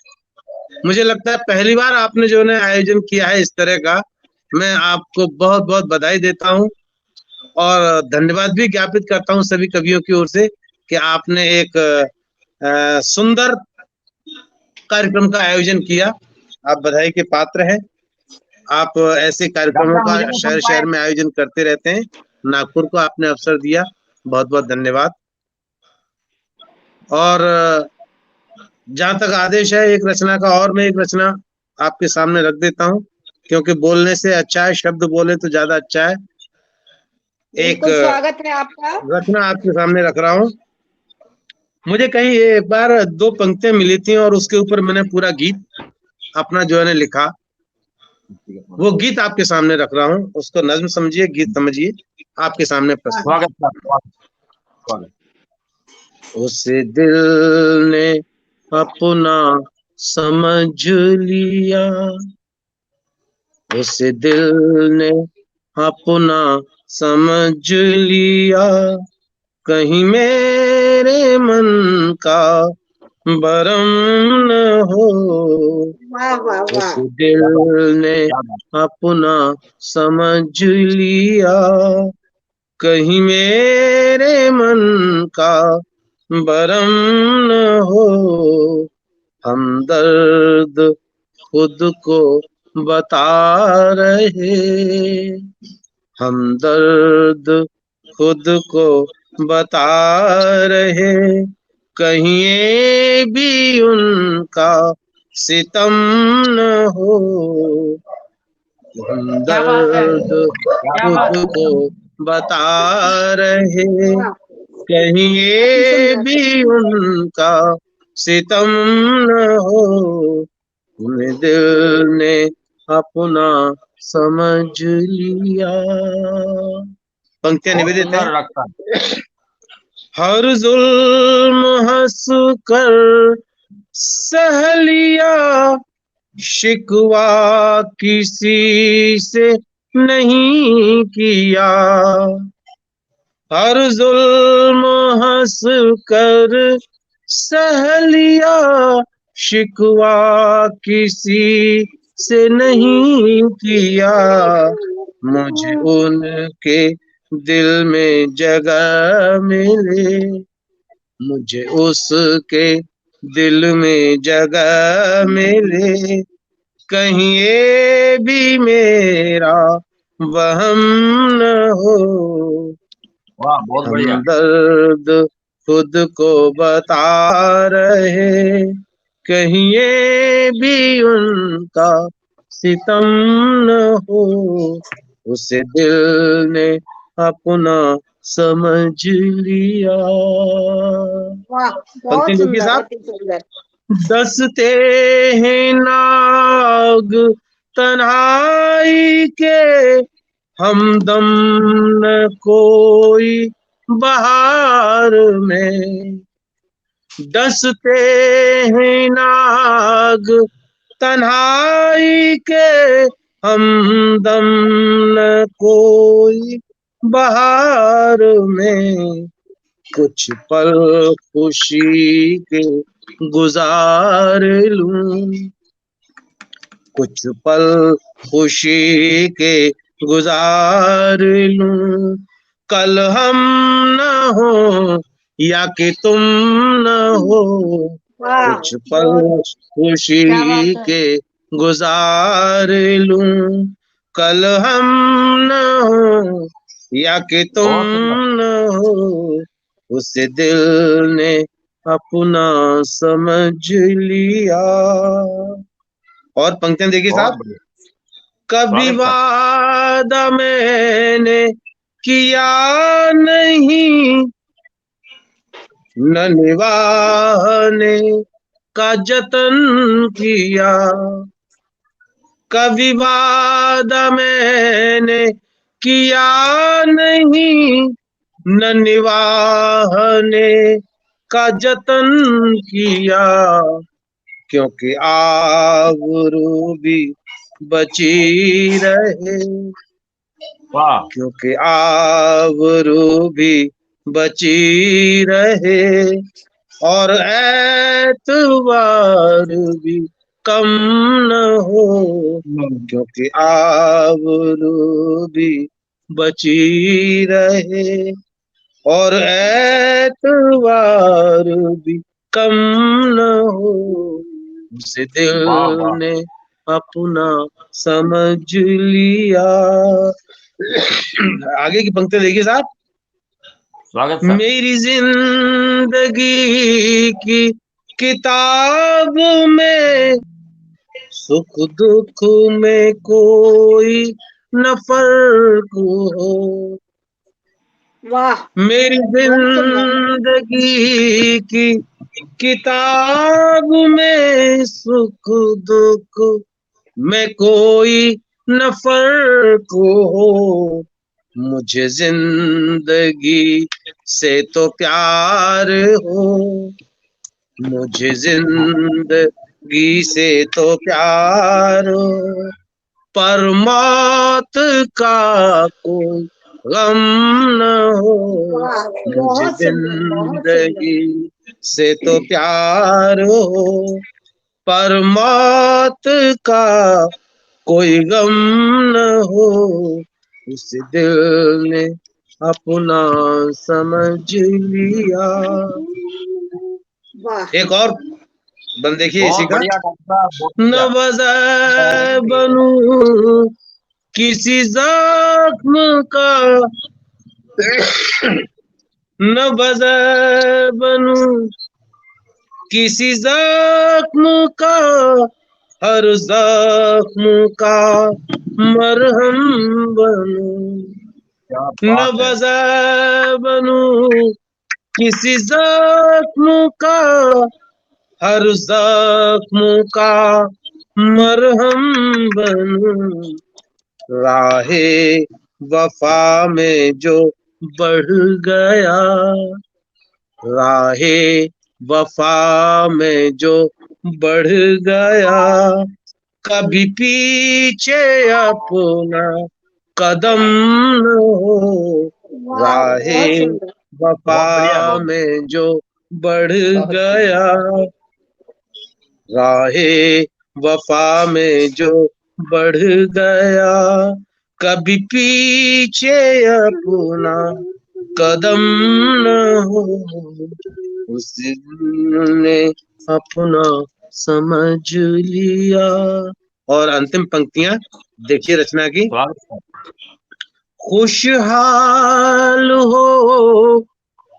मुझे लगता है पहली बार आपने जो है आयोजन किया है इस तरह का, मैं आपको बहुत बहुत बधाई देता हूं और धन्यवाद भी ज्ञापित करता हूं सभी कवियों की ओर से कि आपने एक सुंदर कार्यक्रम का आयोजन किया। आप बधाई के पात्र हैं। आप ऐसे कार्यक्रमों का शहर शहर में आयोजन करते रहते हैं। नागपुर को आपने अवसर दिया, बहुत बहुत धन्यवाद। और जहां तक आदेश है एक रचना का, और मैं एक रचना आपके सामने रख देता हूं, क्योंकि बोलने से अच्छा है, शब्द बोले तो ज्यादा अच्छा है। एक स्वागत है आपका। रचना आपके सामने रख रहा हूं। मुझे कहीं एक बार 2 पंक्तियां मिली थी और उसके ऊपर मैंने पूरा गीत अपना जो है लिखा, वो गीत आपके सामने रख रहा हूं। उसको नज्म समझिए, गीत समझिए, आपके सामने प्रस्तुत। उस दिल ने अपना समझ लिया, उस दिल ने अपना समझ लिया, कहीं मेरे मन का भरम न हो। वाह वाह उस वाह। दिल ने अपना समझ लिया, कहीं मेरे मन का भरम न हो। हमदर्द खुद को बता रहे, हमदर्द खुद को बता रहे, कहीं ये भी उनका सितम न हो। हमदर्द खुद को बता रहे, वाह, कहीं अति ये सुंदर। भी उनका सितम न हो। उन्हें दिल ने अपना समझ लिया। पंक्तियां बहुत निवेदित है। सुंदर लगता है। हर जुल्म हंस कर सह लिया, शिकवा किसी से नहीं किया। हर जुल्म हंस कर सह लिया, शिकवा किसी से नहीं किया। मुझे उनके दिल में जगह मिले, मुझे उसके दिल में जगह मिले, कहीं ये भी मेरा वहम न हो। वाह, बहुत बढ़िया। हमदर्द खुद को बता रहे, कहीं ये भी उनका सितम न हो। उसे दिल ने अपना समझ लिया। वाह, पंक्ति बहुत देखिए सुंदर, साहब। अति सुंदर। दसते हैं नाग तन्हाई के, हमदम न कोई बहार में। दसते हैं नाग तन्हाई के, हमदम न कोई बहार में। कुछ पल खुशी के गुजार लूं, कुछ पल खुशी के गुजार लूं, कल हम न हो या कि तुम न हो। वाह, कुछ पल बहुत, खुशी क्या बात है। के गुजार लूं, कल हम न हो या कि तुम बहुत सुंदर। न हो। उसे दिल ने अपना समझ लिया। और पंक्तियां देखिए बहुत साहब। बढ़िया। कभी स्वागत सर। वादा मैंने किया नहीं, न निभाने का जतन किया। कभी वादा मैंने किया नहीं, न निभाने का जतन किया, क्योंकि आबरू भी बची रहे, वाह, क्योंकि आबरू भी बची रहे, और एतबार भी कम न हो। क्योंकि आबरू भी बची रहे, और एतबार भी कम न हो। उसे दिल वाह, वाह। ने अपना समझ लिया। आगे की पंक्ति देखिए साहब। स्वागत सर। मेरी जिंदगी की किताब में सुख दुख में कोई न फर्क हो। वाह, मेरी बहुत सुंदर। जिंदगी की किताब में सुख दुख में कोई न फर्क हो। मुझे जिंदगी से तो प्यार हो, मुझे जिंदगी से तो प्यार हो, पर मौत का कोई गम न हो। वाह, मुझे बहुत सुंदर, बहुत सुंदर। जिंदगी से तो प्यार हो, पर मौत का कोई गम न हो, उस दिल ने अपना समझ लिया। वाह, एक और बंद देखिए इसी बहुत का। बढ़िया डॉक्टर साहब, बहुत न बढ़िया। वजह बनूं किसी जख्म का, न वजह बनूं किसी जख्म का, हर जख्म का मरहम बनूं। क्या न बात है। वजह बनूं किसी जख्म का, हर जख्म का मरहम बनूं। राहे वफा में जो बढ़ गया, राहे वफा में जो बढ़ गया, कभी पीछे अपना कदम न हो। वाह, राहे बहुत सुंदर। वफा बहुत बढ़िया, बहुत में जो बढ़ बहुत गया, राहे वफा में जो बढ़ गया, कभी पीछे अपना कदम न हो, उस दिल ने अपना समझ लिया। और अंतिम पंक्तियां देखिए रचना की। स्वागत है। खुशहाल हो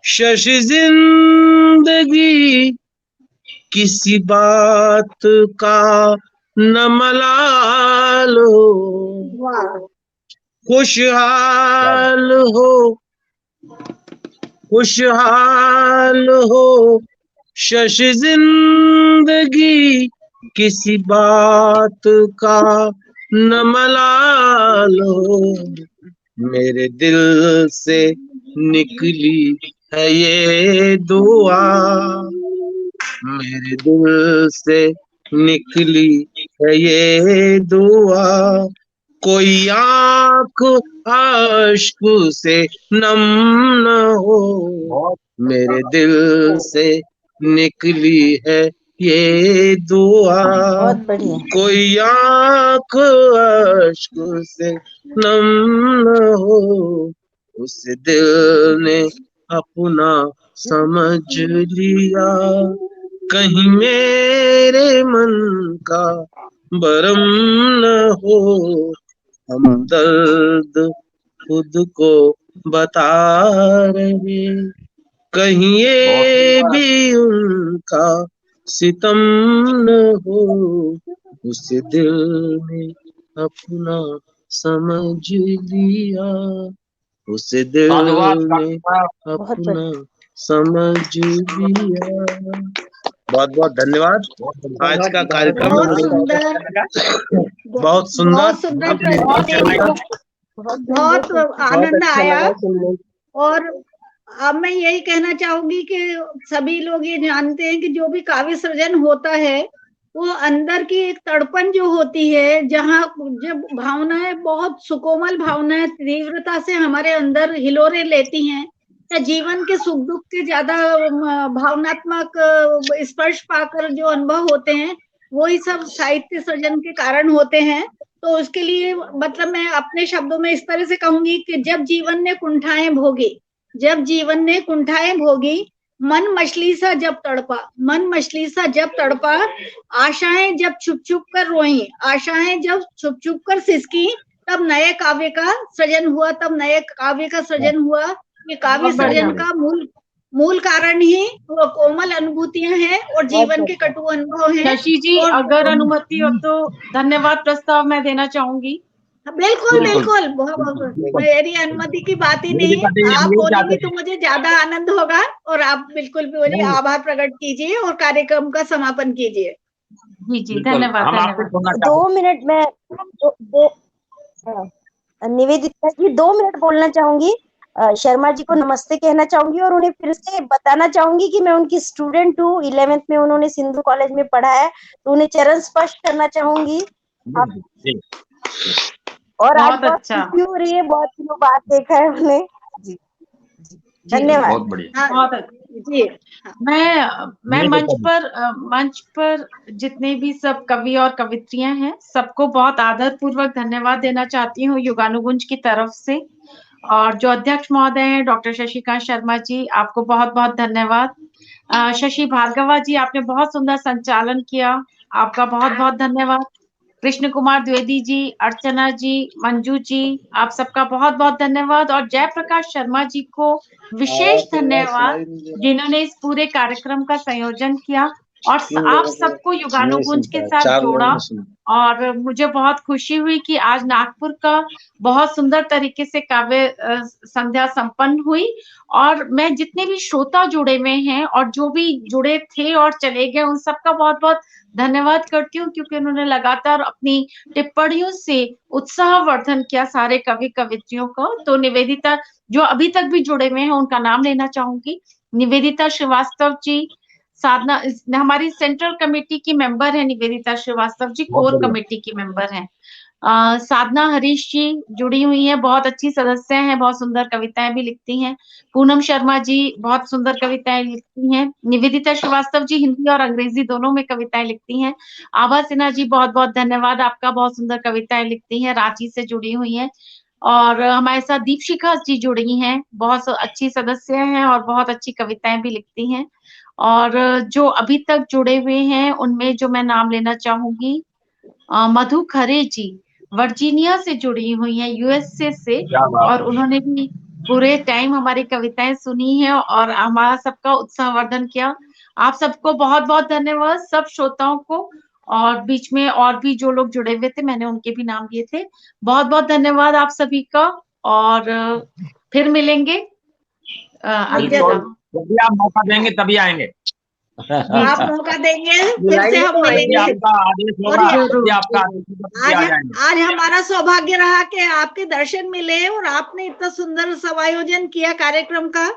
शशि जिंदगी, किसी बात का न मलाल हो। वाह, खुशहाल हो, खुशहाल हो शशि जिंदगी, किसी बात का न मलाल हो। मेरे दिल से निकली है ये दुआ, मेरे दिल से निकली है ये दुआ, कोई आंख अश्क से नम न हो। बहुत मेरे दिल से निकली है ये दुआ, बहुत बढ़िया। कोई आंख अश्क से नम न हो, उस दिल ने अपना समझ लिया। कहीं मेरे मन का भरम न हो, हमदर्द खुद को बता रहे, कहीं ये भी उनका सितम न हो, उस दिल ने अपना समझ लिया, उस दिल साधुवाद ने डॉक्टर साहब। बहुत अपना समझ लिया। बहुत बहुत धन्यवाद। आज का कार्यक्रम बहुत हमें सुंदर, बहुत सुंदर, बहुत सुंदर बहुत ही प्रस्तुति, बहुत आनंद अच्छा आया। लगा सुनने। और अब मैं यही कहना चाहूंगी कि सभी लोग ये जानते हैं कि जो भी काव्य सृजन होता है वो अंदर की एक तड़पन जो होती है, जहाँ जब भावनाएं बहुत सुकोमल भावनाएं तीव्रता से हमारे अंदर हिलोरे लेती हैं, या जीवन के सुख दुख के ज्यादा भावनात्मक स्पर्श पाकर जो अनुभव होते हैं, वही सब साहित्य सृजन के कारण होते हैं। तो उसके लिए मतलब मैं अपने शब्दों में इस तरह से कहूंगी कि जब जीवन ने कुंठाएं भोगी, जब जीवन ने कुंठाएं भोगी, मन मछली सा जब तड़पा, मन मछली सा जब तड़पा, आशाएं जब छुप छुप कर रोई, आशाएं जब छुप छुप कर सिसकी, तब नए काव्य का सृजन हुआ, तब नए काव्य का सृजन हुआ। ये काव्य बहुत बढ़िया। सृजन का मूल कारण ही वो कोमल अनुभूतियां हैं और जीवन के कटु अनुभव हैं। शशि जी, और अगर अनुमति हो तो धन्यवाद प्रस्ताव मैं देना चाहूंगी। बिल्कुल बिल्कुल। बिल्कुल, मेरी अनुमति की बात ही नहीं है। हम आप यही बोलेंगे चाहते तो हैं। मुझे ज्यादा आनंद होगा, और आप बिल्कुल भी बोलिए, नहीं, आभार प्रकट कीजिए और कार्यक्रम का समापन कीजिए। जी जी, बिल्कुल, धन्यवाद हम आपसे धन्यवाद। सुनना चाहते 2 मिनट में निवेदिता जी 2 मिनट बोलना चाहूंगी। शर्मा जी को नमस्ते कहना चाहूंगी और उन्हें फिर से बताना चाहूंगी कि मैं उनकी स्टूडेंट हूँ। 11th में उन्होंने सिंधु कॉलेज में पढ़ा है, तो उन्हें चरण स्पर्श करना चाहूंगी। हैं। जी, और आज बहुत बहुत अच्छा। खुशी हो रही है, बहुत दिनों बाद देखा है उन्हें। जी जी धन्यवाद। बहुत बढ़िया। हाँ बहुत अच्छे। जी। मैं नहीं मंच पर जितने भी सब कवि और कवित्रियां हैं सबको बहुत आदर पूर्वक धन्यवाद देना चाहती हूँ युगानुगुंज की तरफ से। और जो अध्यक्ष महोदय हैं डॉक्टर शशिकांत शर्मा जी, आपको बहुत बहुत धन्यवाद। शशि भार्गवा जी, आपने बहुत सुंदर संचालन किया, आपका बहुत बहुत धन्यवाद। कृष्ण कुमार द्विवेदी जी, अर्चना जी, मंजू जी, आप सबका बहुत बहुत धन्यवाद। और जयप्रकाश शर्मा जी को विशेष धन्यवाद जिन्होंने इस पूरे कार्यक्रम का संयोजन किया और आप सबको युगानुगुंज के साथ जोड़ा। और मुझे बहुत खुशी हुई कि आज नागपुर का बहुत सुंदर तरीके से काव्य संध्या संपन्न हुई। और मैं जितने भी श्रोता जुड़े हुए हैं और जो भी जुड़े थे और चले गए उन सबका बहुत बहुत धन्यवाद करती हूँ, क्योंकि उन्होंने लगातार अपनी टिप्पणियों से उत्साहवर्धन किया सारे कवि कवित्रियों को। तो निवेदिता जो अभी तक भी जुड़े हुए हैं उनका नाम लेना चाहूंगी। निवेदिता श्रीवास्तव जी, साधना हमारी सेंट्रल कमेटी की मेंबर है, निवेदिता श्रीवास्तव जी कोर कमेटी की मेंबर हैं। साधना हरीश जी जुड़ी हुई हैं, बहुत अच्छी सदस्य हैं, बहुत सुंदर कविताएं भी लिखती हैं। पूनम शर्मा जी बहुत सुंदर कविताएं लिखती हैं। निवेदिता श्रीवास्तव जी हिंदी और अंग्रेजी दोनों में कविताएं लिखती हैं। आभा सिन्हा जी बहुत बहुत धन्यवाद, आपका बहुत सुंदर कविताएं लिखती हैं, रांची से जुड़ी हुई हैं। और हमारे साथ दीपशिखा जी जुड़ी हैं, बहुत अच्छी सदस्य हैं और बहुत अच्छी कविताएं भी लिखती हैं। और जो अभी तक जुड़े हुए हैं उनमें जो मैं नाम लेना चाहूंगी, मधु खरे जी वर्जीनिया से जुड़ी हुई हैं, यूएसए से, और उन्होंने भी पूरे टाइम हमारी कविताएं सुनी है और हमारा सबका उत्साहवर्धन किया। आप सबको बहुत बहुत धन्यवाद, सब श्रोताओं को। और बीच में और भी जो लोग जुड़े हुए थे मैंने उनके भी नाम लिए थे। बहुत बहुत धन्यवाद आप सभी का। और फिर मिलेंगे। अलविदा। जब भी आप मौका देंगे तभी आएंगे। आप मौका देंगे फिर से हम जब भी मिलेंगे। आपका आदेश होगा, जब भी आपका आदेश होगा, तभी आ जाएंगे। आज हमारा सौभाग्य रहा कि आपके दर्शन मिले और आपने इतना सुंदर समायोजन किया कार्यक्रम का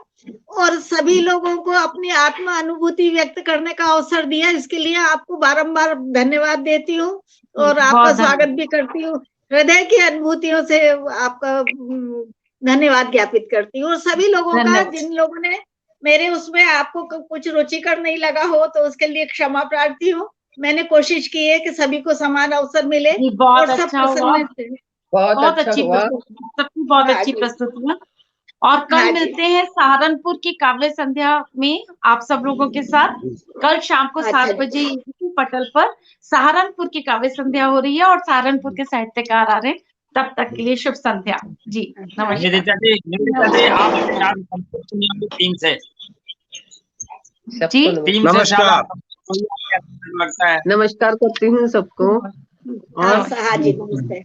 और सभी लोगों को अपनी आत्मा अनुभूति व्यक्त करने का अवसर दिया। इसके लिए आपको बारंबार धन्यवाद देती हूँ और आपका स्वागत भी करती हूँ। हृदय की अनुभूतियों से आपका धन्यवाद ज्ञापित करती हूँ। और सभी लोगों का, जिन लोगों ने मेरे उसमें आपको कुछ रुचिकर नहीं लगा हो तो उसके लिए क्षमा प्रार्थी हूँ। मैंने कोशिश की है कि सभी को समान अवसर मिले और सब प्रसन्न थे। बहुत अच्छी सबकी बहुत अच्छी प्रस्तुति हुआ। और कल मिलते हैं सहारनपुर की काव्य संध्या में आप सब लोगों के साथ। कल शाम को 7 बजे पटल पर सहारनपुर की काव्य संध्या हो रही है और सहारनपुर के साहित्यकार आ रहे हैं। तब तक के लिए शुभ संध्या जी। निवेदिता जी आप टीम से जी नमस्कार। लगता है नमस्कार करती हूँ सबको। हाँ जी, नमस्ते।